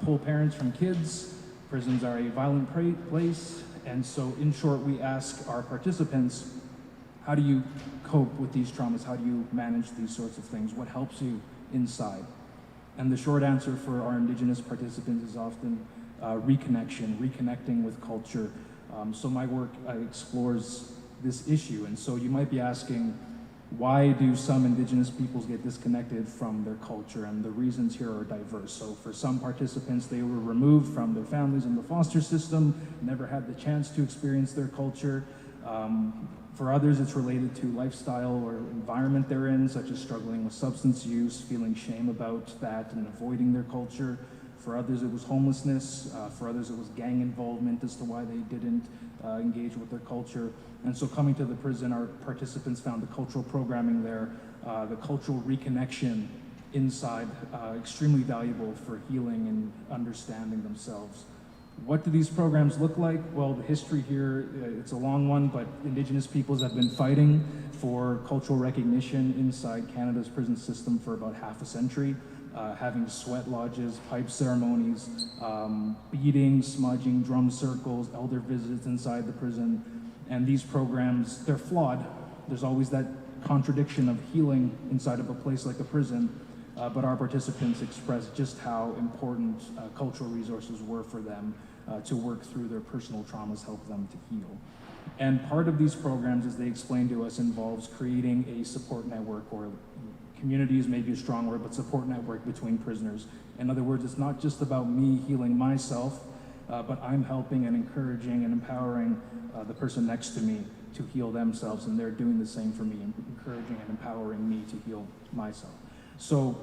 S12: pull parents from kids. Prisons are a violent place. And so in short, we ask our participants, how do you cope with these traumas? How do you manage these sorts of things? What helps you inside? And the short answer for our Indigenous participants is often reconnecting with culture. So my work explores this issue. And so you might be asking, why do some Indigenous peoples get disconnected from their culture? And the reasons here are diverse. So for some participants, they were removed from their families in the foster system, never had the chance to experience their culture. For others, it's related to lifestyle or environment they're in, such as struggling with substance use, feeling shame about that and avoiding their culture. For others, it was homelessness. For others, it was gang involvement as to why they didn't engage with their culture. And so coming to the prison, our participants found the cultural programming there, the cultural reconnection inside, extremely valuable for healing and understanding themselves. What do these programs look like? Well, the history here, it's a long one, but Indigenous peoples have been fighting for cultural recognition inside Canada's prison system for about half a century, having sweat lodges, pipe ceremonies, beating, smudging, drum circles, elder visits inside the prison. And these programs, they're flawed. There's always that contradiction of healing inside of a place like a prison, but our participants expressed just how important cultural resources were for them to work through their personal traumas, help them to heal. And part of these programs, as they explained to us, involves creating a support network, or communities may be a strong word, but support network between prisoners. In other words, it's not just about me healing myself, but I'm helping and encouraging and empowering the person next to me to heal themselves, and they're doing the same for me, encouraging and empowering me to heal myself. So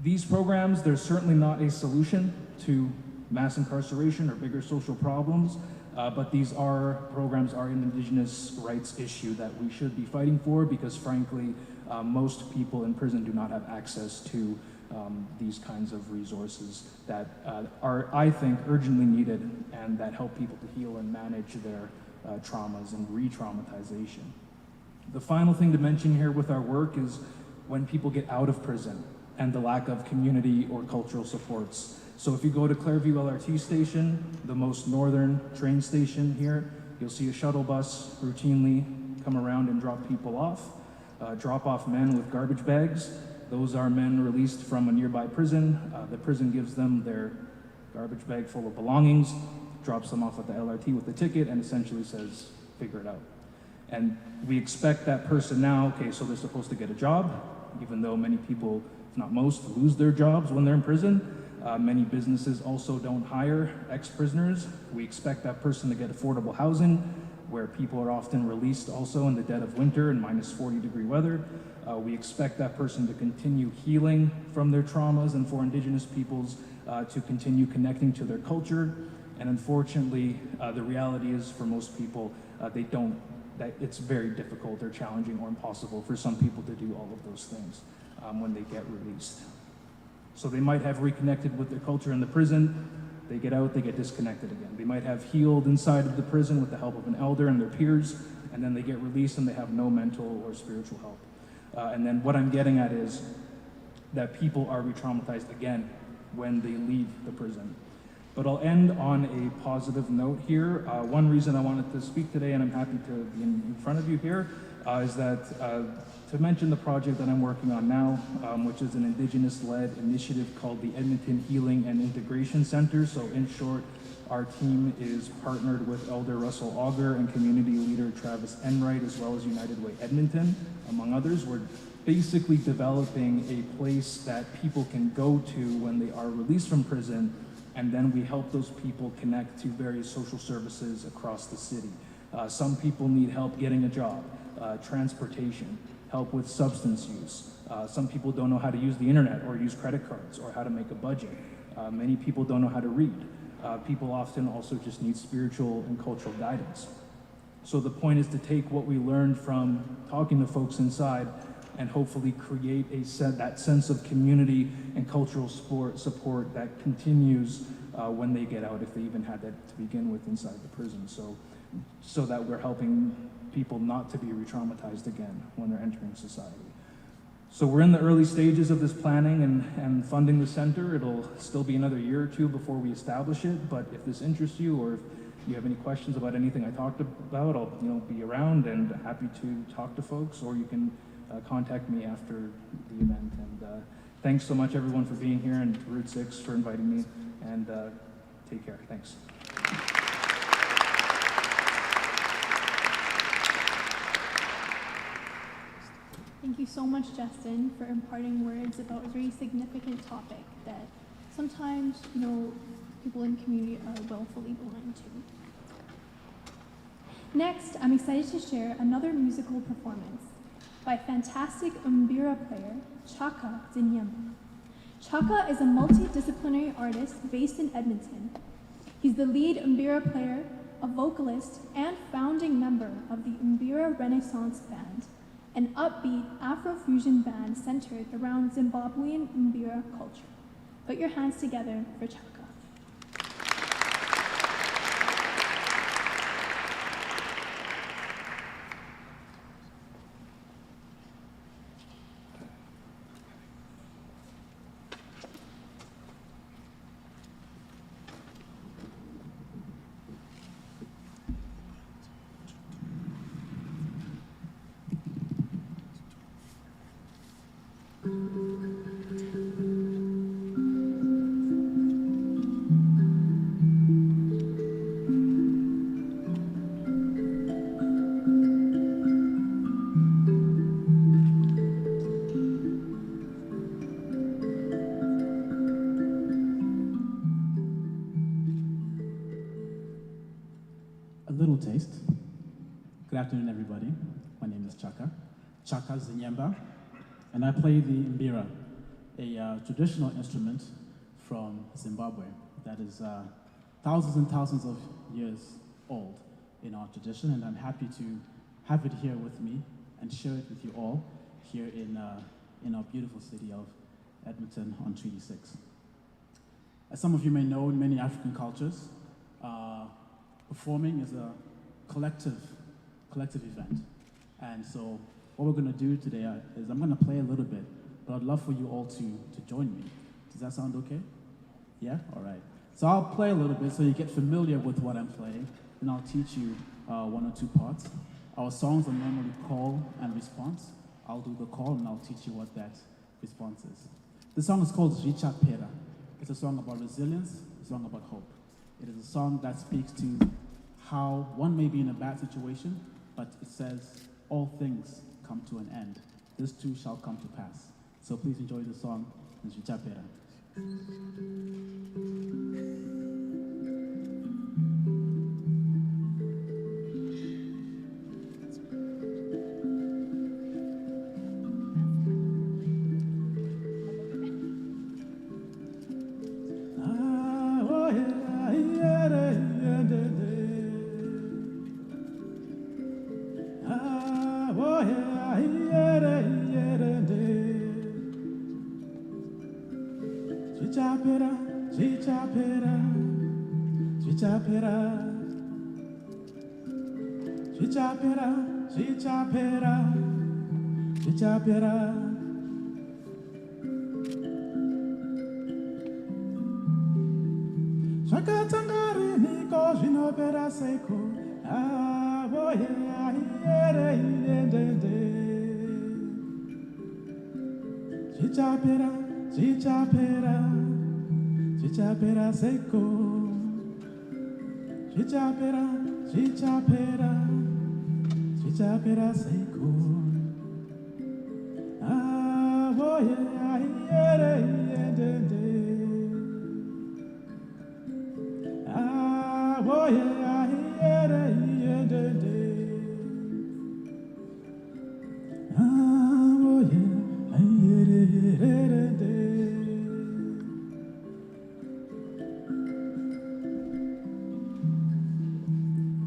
S12: these programs, they're certainly not a solution to mass incarceration or bigger social problems, but these programs are an Indigenous rights issue that we should be fighting for, because frankly, most people in prison do not have access to these kinds of resources that are, I think, urgently needed and that help people to heal and manage their traumas and re-traumatization. The final thing to mention here with our work is when people get out of prison and the lack of community or cultural supports. So if you go to Clairview LRT station, the most northern train station here, you'll see a shuttle bus routinely come around and drop people off, drop off men with garbage bags. Those are men released from a nearby prison. The prison gives them their garbage bag full of belongings, drops them off at the LRT with the ticket, and essentially says, figure it out. And we expect that person now, okay, so they're supposed to get a job, even though many people, if not most, lose their jobs when they're in prison. Many businesses also don't hire ex-prisoners. We expect that person to get affordable housing, where people are often released also in the dead of winter in minus 40-degree weather. We expect that person to continue healing from their traumas, and for Indigenous peoples to continue connecting to their culture. And unfortunately, the reality is for most people, that it's very difficult or challenging or impossible for some people to do all of those things when they get released. So they might have reconnected with their culture in the prison, they get out, they get disconnected again. They might have healed inside of the prison with the help of an elder and their peers, and then they get released and they have no mental or spiritual help. And then what I'm getting at is that people are re-traumatized again when they leave the prison. But I'll end on a positive note here. One reason I wanted to speak today, and I'm happy to be in front of you here, is that to mention the project that I'm working on now, which is an Indigenous-led initiative called the Edmonton Healing and Integration Center. So in short, our team is partnered with Elder Russell Auger and community leader Travis Enright, as well as United Way Edmonton, among others. We're basically developing a place that people can go to when they are released from prison and then we help those people connect to various social services across the city. Some people need help getting a job, transportation, help with substance use. Some people don't know how to use the internet or use credit cards or how to make a budget. Many people don't know how to read. People often also just need spiritual and cultural guidance. So the point is to take what we learned from talking to folks inside and hopefully create that sense of community and cultural support that continues when they get out, if they even had that to begin with inside the prison. So that we're helping people not to be re-traumatized again when they're entering society. So we're in the early stages of this planning and funding the center. It'll still be another year or two before we establish it, but if this interests you or if you have any questions about anything I talked about, I'll be around and happy to talk to folks, or you can contact me after the event. And thanks so much everyone for being here, and to Route 6 for inviting me, and take care. Thanks.
S6: Thank you so much, Justin, for imparting words about a very significant topic that sometimes, people in the community are willfully blind to. Next, I'm excited to share another musical performance by fantastic Mbira player, Chaka Zinyama. Chaka is a multidisciplinary artist based in Edmonton. He's the lead Mbira player, a vocalist, and founding member of the Mbira Renaissance Band, an upbeat Afrofusion band centered around Zimbabwean Mbira culture. Put your hands together for Chaka.
S13: A little taste. Good afternoon, everybody. My name is Chaka Zinyemba, and I play the mbira, a traditional instrument from Zimbabwe that is thousands and thousands of years old in our tradition, and I'm happy to have it here with me and share it with you all here in our beautiful city of Edmonton on Treaty 6. As some of you may know, in many African cultures, performing is a collective event. And so what we're going to do today is I'm going to play a little bit, but I'd love for you all to join me. Does that sound okay? Yeah? All right. So I'll play a little bit so you get familiar with what I'm playing, and I'll teach you one or two parts. Our songs are normally call and response. I'll do the call, and I'll teach you what that response is. The song is called Richa Pera. It's a song about resilience, a song about hope. It is a song that speaks to how one may be in a bad situation, but it says all things come to an end. This too shall come to pass. So please enjoy the song, Richa Pera.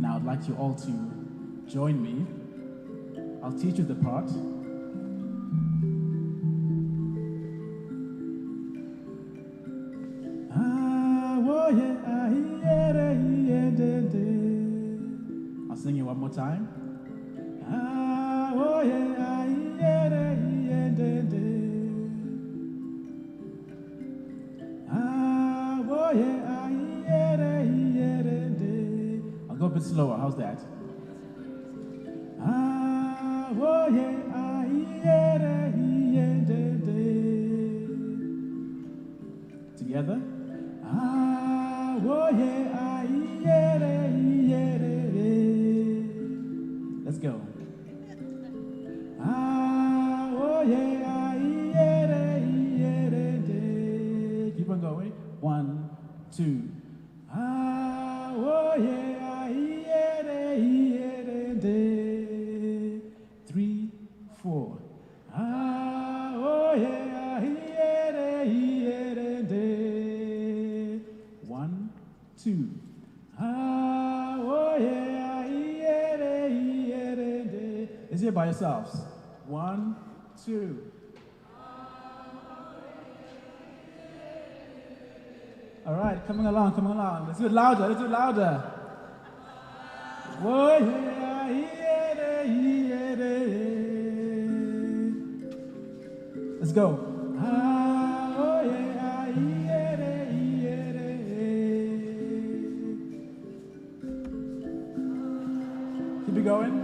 S13: Now I'd like you all to join me. I'll teach you the part. I'll sing it one more time. I'll go a bit slower. How's that? Together. Let's go. Keep on going. 1, 2. 3, 4. 1, 2. Let's hear it by yourselves. 1, 2. All right, coming along, coming along. Let's do it louder, let's do it louder. Let's go. Keep it going.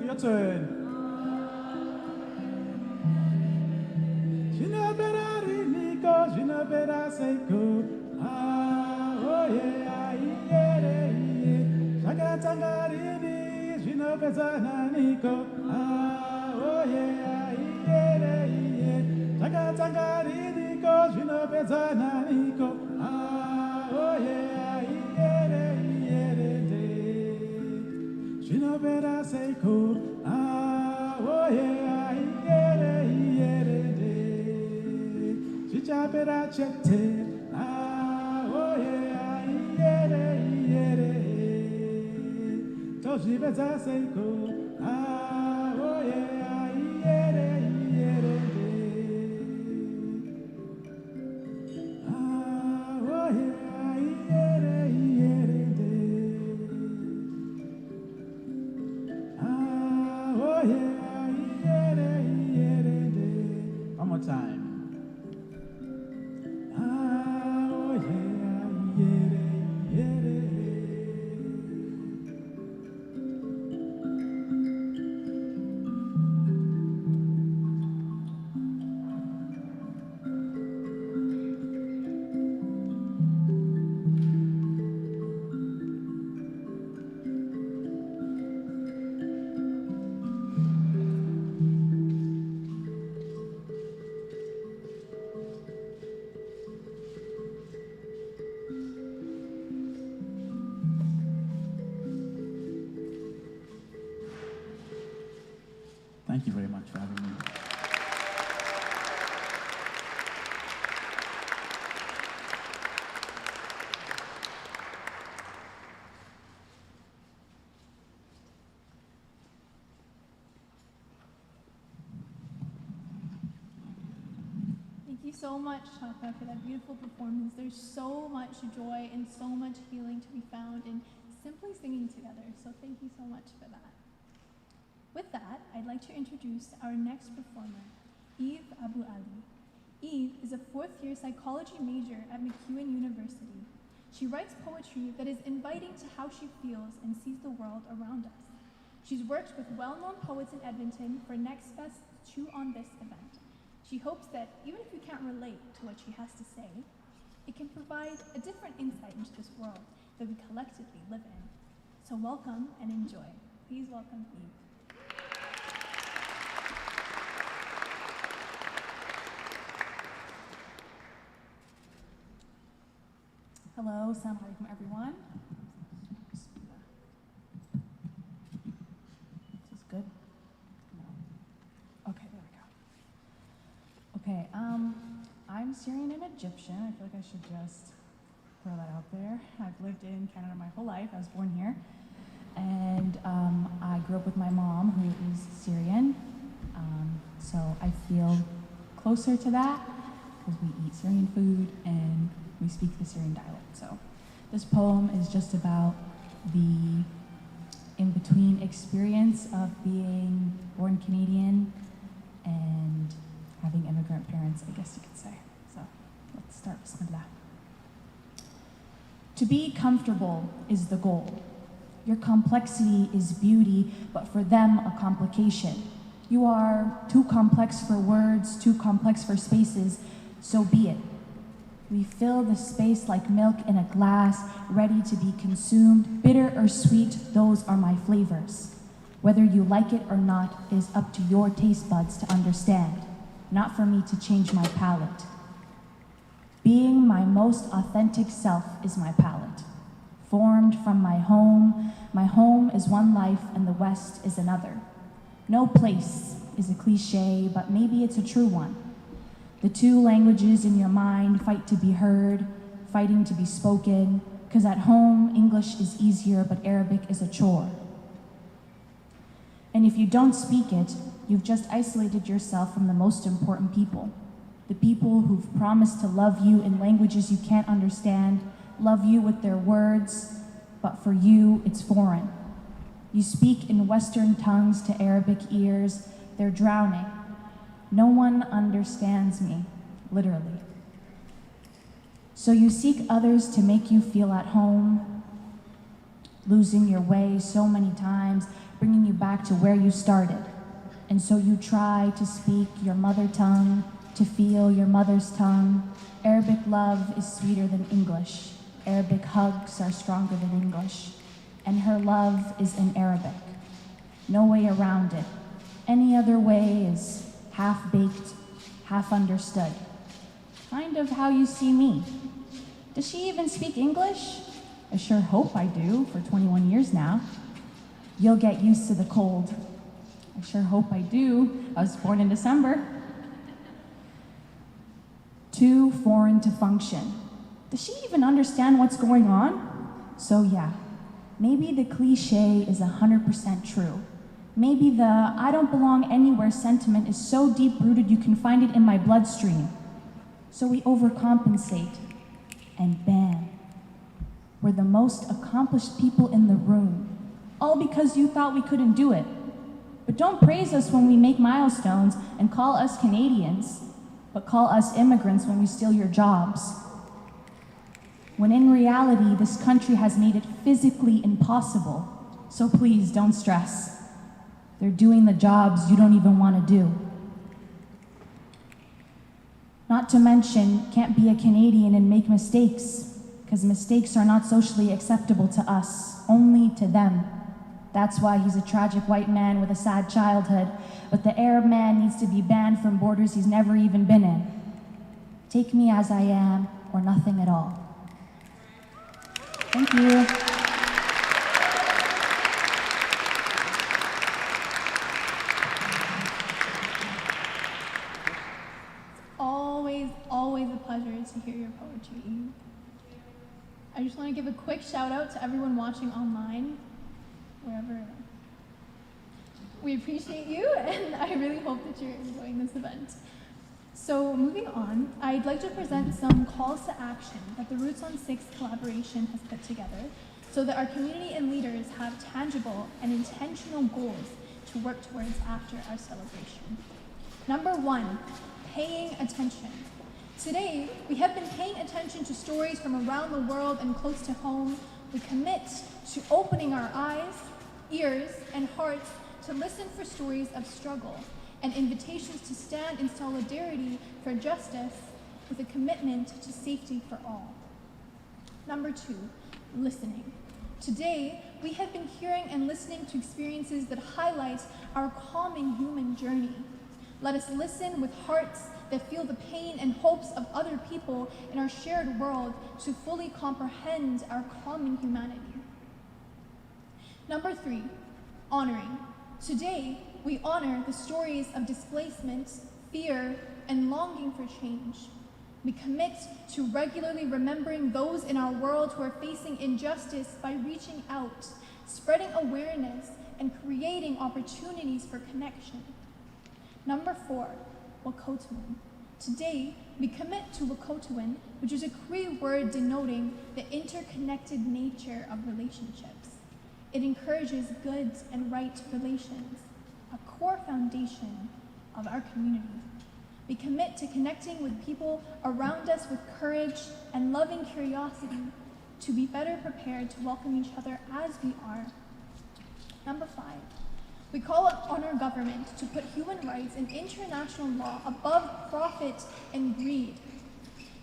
S13: Your turn. One more time. Thank you very much for having me.
S6: Thank you so much, Chaka, for that beautiful performance. There's so much joy and so much healing to be found in simply singing together. So thank you so much for that. With that, I'd like to introduce our next performer, Eve Abu Ali. Eve is a fourth-year psychology major at McEwen University. She writes poetry that is inviting to how she feels and sees the world around us. She's worked with well-known poets in Edmonton for Next Fest Chew on This event. She hopes that even if you can't relate to what she has to say, it can provide a different insight into this world that we collectively live in. So welcome and enjoy. Please welcome Eve.
S14: Hello, assalamu alaikum everyone. This is good? No. Okay, there we go. Okay, I'm Syrian and Egyptian. I feel like I should just throw that out there. I've lived in Canada my whole life. I was born here. And I grew up with my mom, who is Syrian. So I feel closer to that because we eat Syrian food and we speak the Syrian dialect. So this poem is just about the in-between experience of being born Canadian and having immigrant parents, I guess you could say. So let's start with some of that. To be comfortable is the goal. Your complexity is beauty, but for them a complication. You are too complex for words, too complex for spaces, so be it. We fill the space like milk in a glass, ready to be consumed. Bitter or sweet, those are my flavors. Whether you like it or not is up to your taste buds to understand, not for me to change my palate. Being my most authentic self is my palate. Formed from my home is one life and the West is another. No place is a cliche, but maybe it's a true one. The two languages in your mind fight to be heard, fighting to be spoken, because at home, English is easier, but Arabic is a chore. And if you don't speak it, you've just isolated yourself from the most important people. The people who've promised to love you in languages you can't understand, love you with their words, but for you, it's foreign. You speak in Western tongues to Arabic ears, they're drowning. No one understands me, literally. So you seek others to make you feel at home, losing your way so many times, bringing you back to where you started. And so you try to speak your mother tongue, to feel your mother's tongue. Arabic love is sweeter than English. Arabic hugs are stronger than English. And her love is in Arabic. No way around it. Any other way is half-baked, half-understood. Kind of how you see me. Does she even speak English? I sure hope I do, for 21 years now. You'll get used to the cold. I sure hope I do. I was born in December. Too foreign to function. Does she even understand what's going on? So yeah, maybe the cliche is 100% true. Maybe the I don't belong anywhere sentiment is so deep-rooted you can find it in my bloodstream. So we overcompensate, and bam, we're the most accomplished people in the room, all because you thought we couldn't do it. But don't praise us when we make milestones and call us Canadians, but call us immigrants when we steal your jobs. When in reality, this country has made it physically impossible, so please don't stress. They're doing the jobs you don't even want to do. Not to mention, can't be a Canadian and make mistakes, because mistakes are not socially acceptable to us, only to them. That's why he's a tragic white man with a sad childhood, but the Arab man needs to be banned from borders he's never even been in. Take me as I am, or nothing at all. Thank you.
S6: Always a pleasure to hear your poetry. I just want to give a quick shout out to everyone watching online, wherever. We appreciate you, and I really hope that you're enjoying this event. So moving on, I'd like to present some calls to action that the Roots on 6 collaboration has put together so that our community and leaders have tangible and intentional goals to work towards after our celebration. Number 1, paying attention. Today, we have been paying attention to stories from around the world and close to home. We commit to opening our eyes, ears, and hearts to listen for stories of struggle and invitations to stand in solidarity for justice with a commitment to safety for all. Number 2, listening. Today, we have been hearing and listening to experiences that highlight our calming human journey. Let us listen with hearts that feel the pain and hopes of other people in our shared world to fully comprehend our calming humanity. Number 3, honoring. Today, we honor the stories of displacement, fear, and longing for change. We commit to regularly remembering those in our world who are facing injustice by reaching out, spreading awareness, and creating opportunities for connection. Number 4, Wahkohtowin. Today, we commit to Wahkohtowin, which is a Cree word denoting the interconnected nature of relationships. It encourages good and right relations, a core foundation of our community. We commit to connecting with people around us with courage and loving curiosity to be better prepared to welcome each other as we are. Number 5, we call on our government to put human rights and international law above profit and greed.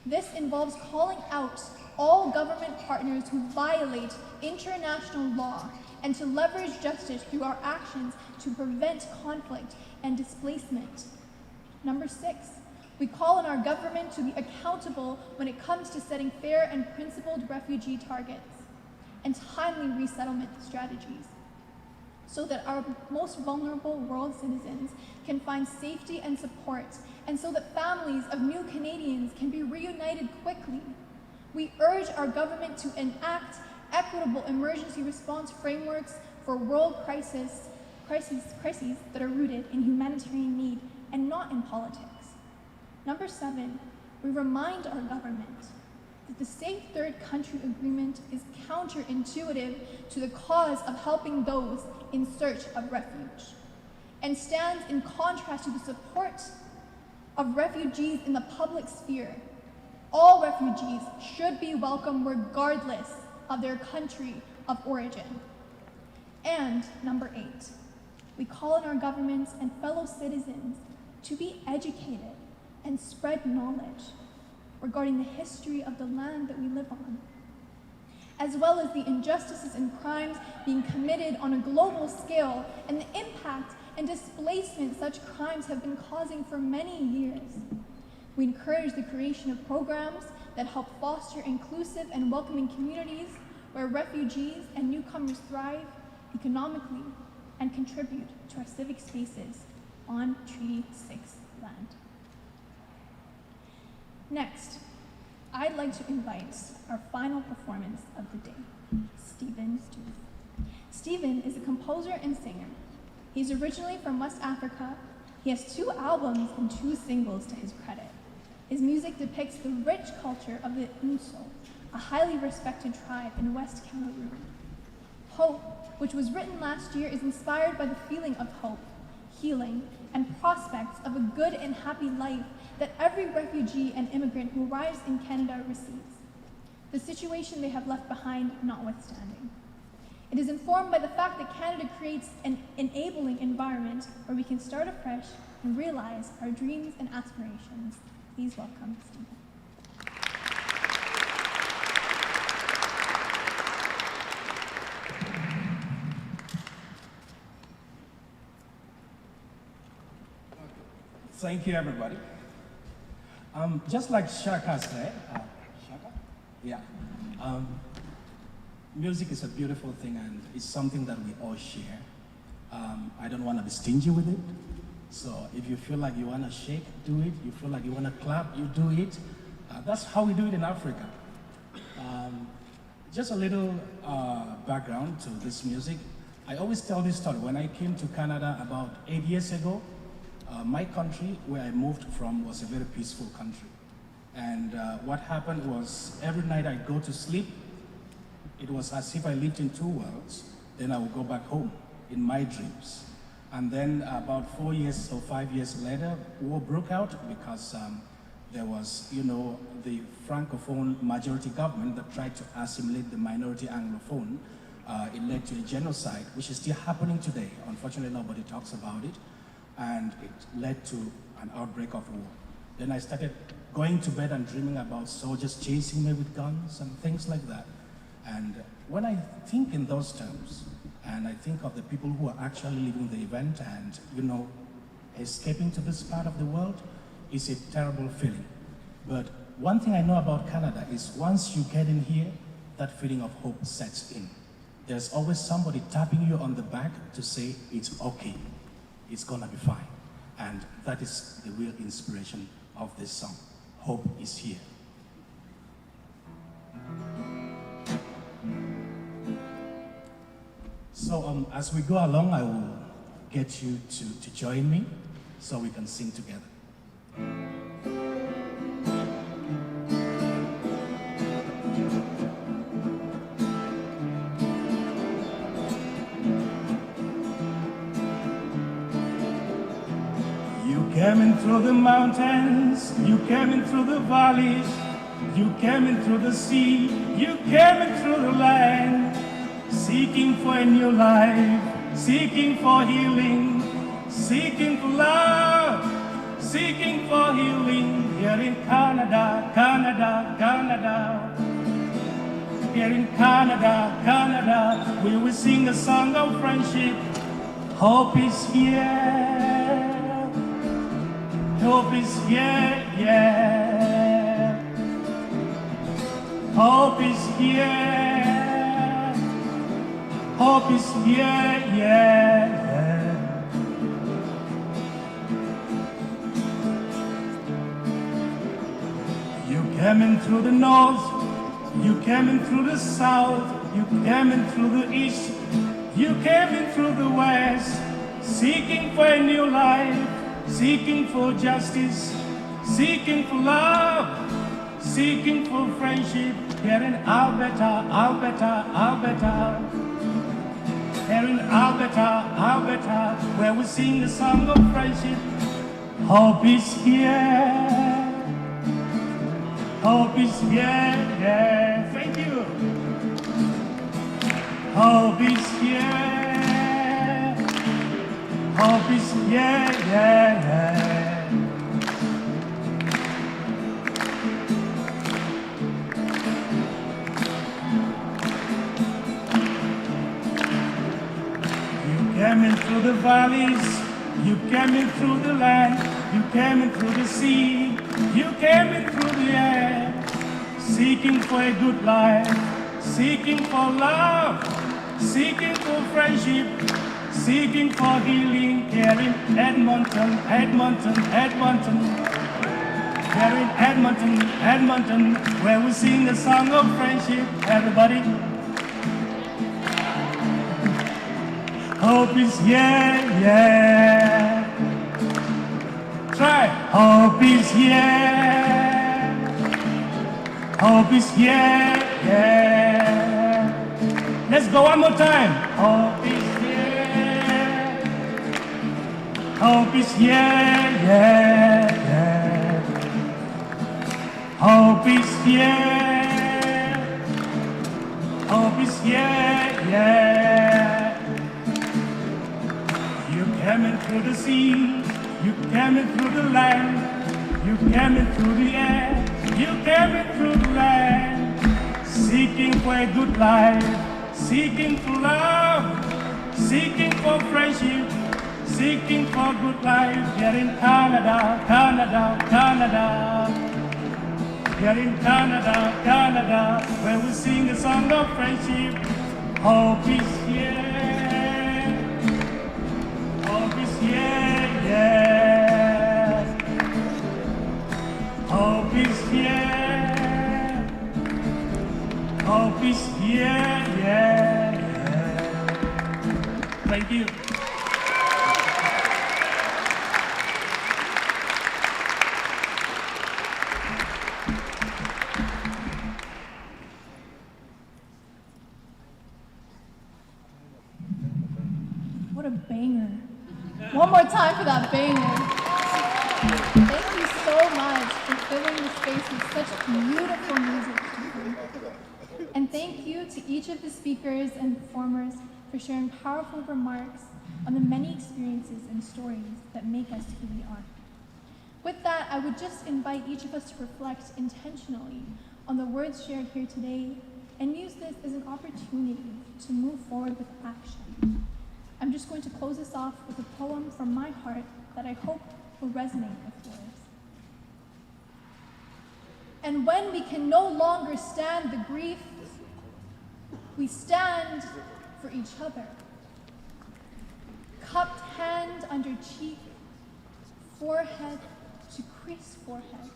S6: This involves calling out all government partners who violate international law and to leverage justice through our actions to prevent conflict and displacement. Number 6, we call on our government to be accountable when it comes to setting fair and principled refugee targets and timely resettlement strategies so that our most vulnerable world citizens can find safety and support, and so that families of new Canadians can be reunited quickly. We urge our government to enact equitable emergency response frameworks for world crises that are rooted in humanitarian need and not in politics. Number 7, we remind our government that the Safe Third Country Agreement is counterintuitive to the cause of helping those in search of refuge and stands in contrast to the support of refugees in the public sphere. All refugees should be welcome regardless of their country of origin. And number 8, we call on our governments and fellow citizens to be educated and spread knowledge regarding the history of the land that we live on, as well as the injustices and crimes being committed on a global scale and the impact and displacement such crimes have been causing for many years. We encourage the creation of programs that help foster inclusive and welcoming communities where refugees and newcomers thrive economically and contribute to our civic spaces on Treaty 6 land. Next, I'd like to invite our final performance of the day, Stephen Stewart. Stephen is a composer and singer. He's originally from West Africa. He has 2 albums and 2 singles to his credit. His music depicts the rich culture of the Unso, a highly respected tribe in West Cameroon. Hope, which was written last year, is inspired by the feeling of hope, healing, and prospects of a good and happy life that every refugee and immigrant who arrives in Canada receives, the situation they have left behind notwithstanding. It is informed by the fact that Canada creates an enabling environment where we can start afresh and realize our dreams and aspirations. Please welcome Stephen.
S15: Thank you, everybody. Just like Shaka said, music is a beautiful thing and it's something that we all share. I don't want to be stingy with it. So if you feel like you want to shake, do it. You feel like you want to clap, you do it. That's how we do it in Africa. Just a little background to this music. I always tell this story. When I came to Canada about 8 years ago, my country, where I moved from, was a very peaceful country. And what happened was, every night I'd go to sleep, it was as if I lived in 2 worlds. Then I would go back home in my dreams. And then about 4 years or 5 years later, war broke out because there was, the Francophone majority government that tried to assimilate the minority Anglophone. It led to a genocide, which is still happening today. Unfortunately, nobody talks about it. And it led to an outbreak of war. Then I started going to bed and dreaming about soldiers chasing me with guns and things like that. And when I think in those terms, and I think of the people who are actually living the event and, escaping to this part of the world, it's a terrible feeling. But one thing I know about Canada is once you get in here, that feeling of hope sets in. There's always somebody tapping you on the back to say, it's okay. It's gonna be fine. And that is the real inspiration of this song. Hope is here. So as we go along, I will get you to join me so we can sing together. You came in through the mountains, you came in through the valleys, you came in through the sea, you came in through the land, seeking for a new life, seeking for healing, seeking for love, seeking for healing. Here in Canada, Canada, Canada. Here in Canada, Canada, we will sing a song of friendship. Hope is here. Hope is here, yeah. Hope is here. Hope is here, yeah. You came in through the north, you came in through the south, you came in through the east, you came in through the west, seeking for a new life, seeking for justice, seeking for love, seeking for friendship. Here in Alberta, Alberta, Alberta. Here in Alberta, Alberta, where we sing the song of friendship. Hope is here. Hope is here, yeah. Thank you. Hope is here. Hope is here, yeah, yeah. You came in through the valleys, you came in through the land, you came in through the sea, you came in through the air, seeking for a good life, seeking for love, seeking for friendship, seeking for healing. Here in Edmonton, Edmonton, Edmonton. Here in Edmonton, Edmonton, where we sing the song of friendship. Everybody. Hope is here, yeah. Try. Hope is here. Hope is here, yeah. Let's go one more time. Hope is here. Hope is here, yeah, yeah. Hope is here. Hope is here, yeah. You came in through the sea, you came in through the land, you came in through the air, you came in through the land, seeking for a good life, seeking for love, seeking for friendship, seeking for good life. Here in Canada, Canada, Canada. Here in Canada, Canada, where we sing a song of friendship. Hope is here. Hope is here, yeah. Hope is here. Hope is here, yeah, yeah. Thank you.
S6: What a banger. One more time for that banger. Thank you so much for filling the space with such beautiful music. And thank you to each of the speakers and performers for sharing powerful remarks on the many experiences and stories that make us who we are. With that, I would just invite each of us to reflect intentionally on the words shared here today and use this as an opportunity to move forward with action. I'm just going to close this off with a poem from my heart that I hope will resonate with yours. And when we can no longer stand the grief, we stand for each other. Cupped hand under cheek, forehead to crease forehead.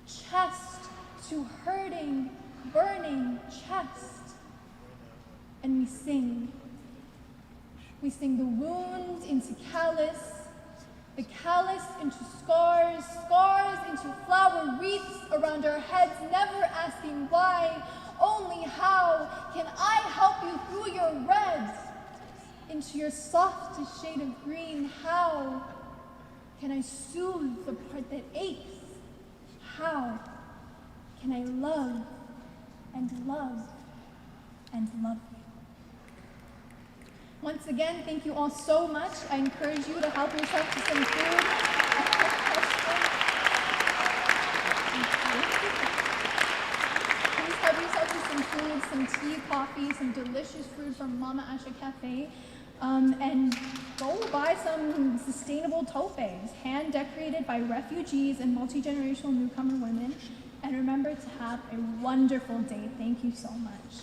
S6: chest to hurting, burning chest. And we sing. We sing the wound into callus, the callus into scars, scars into flower wreaths around our heads, never asking why, only how can I help you through your reds into your softest shade of green? How can I soothe the part that aches? How can I love and love and love you? Once again, thank you all so much. I encourage you to help yourself to some food. Please help yourself to some food, some tea, coffee, some delicious food from Mama Asha Cafe. And go buy some sustainable tote bags, hand decorated by refugees and multi-generational newcomer women. And remember to have a wonderful day. Thank you so much.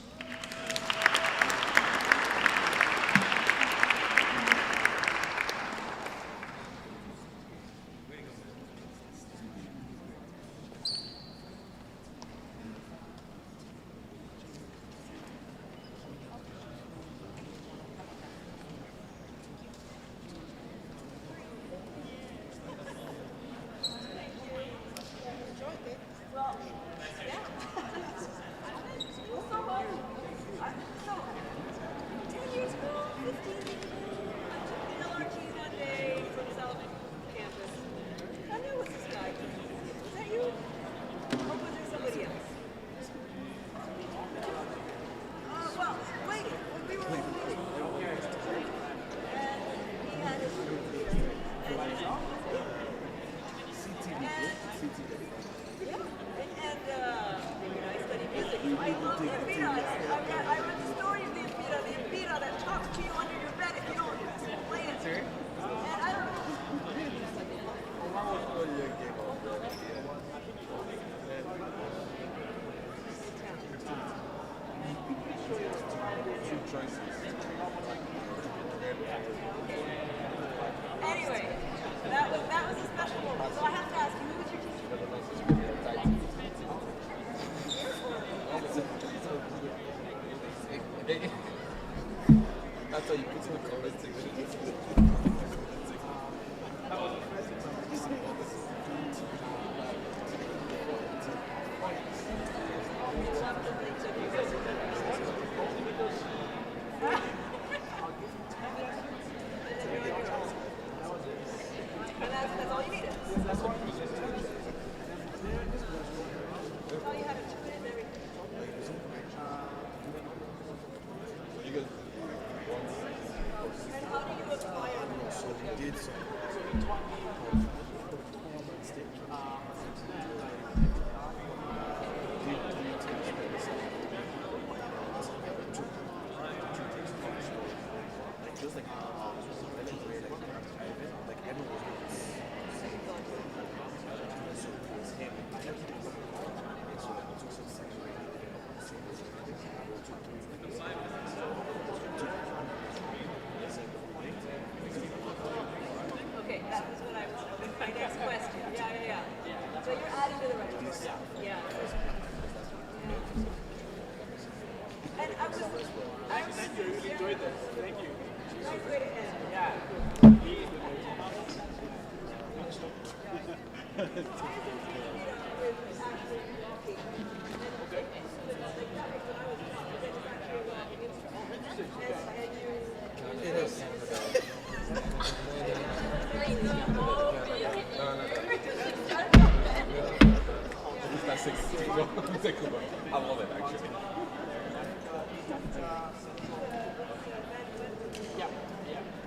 S3: Well, yeah. So, 10 years ago, 15 years ago, I took the LRT one day from South Campus. I knew it was this guy. Was that you? Or was it somebody else? Well, waiting. We were all waiting. And he had his computer. I study music. I love the Empira. I read the story of the Empira that talks to you under your bed if you don't play it. And I don't know. Anyway, that was a special moment. So I have to ask you, who was your teacher?
S2: That's how you put in the comments section.
S3: That's all you needed. That's all you had to tune in and everything. And how do you acquire that?
S2: So we did some. Just like everyone was so it was him. And so like we took some section.
S3: Okay, that was what I was. My next question. Yeah. So you're adding to the repertoire. Yeah. And I really enjoyed this. Thank you. Nice way to end. Yeah.
S2: It is. That's 16. I love it actually. Yeah.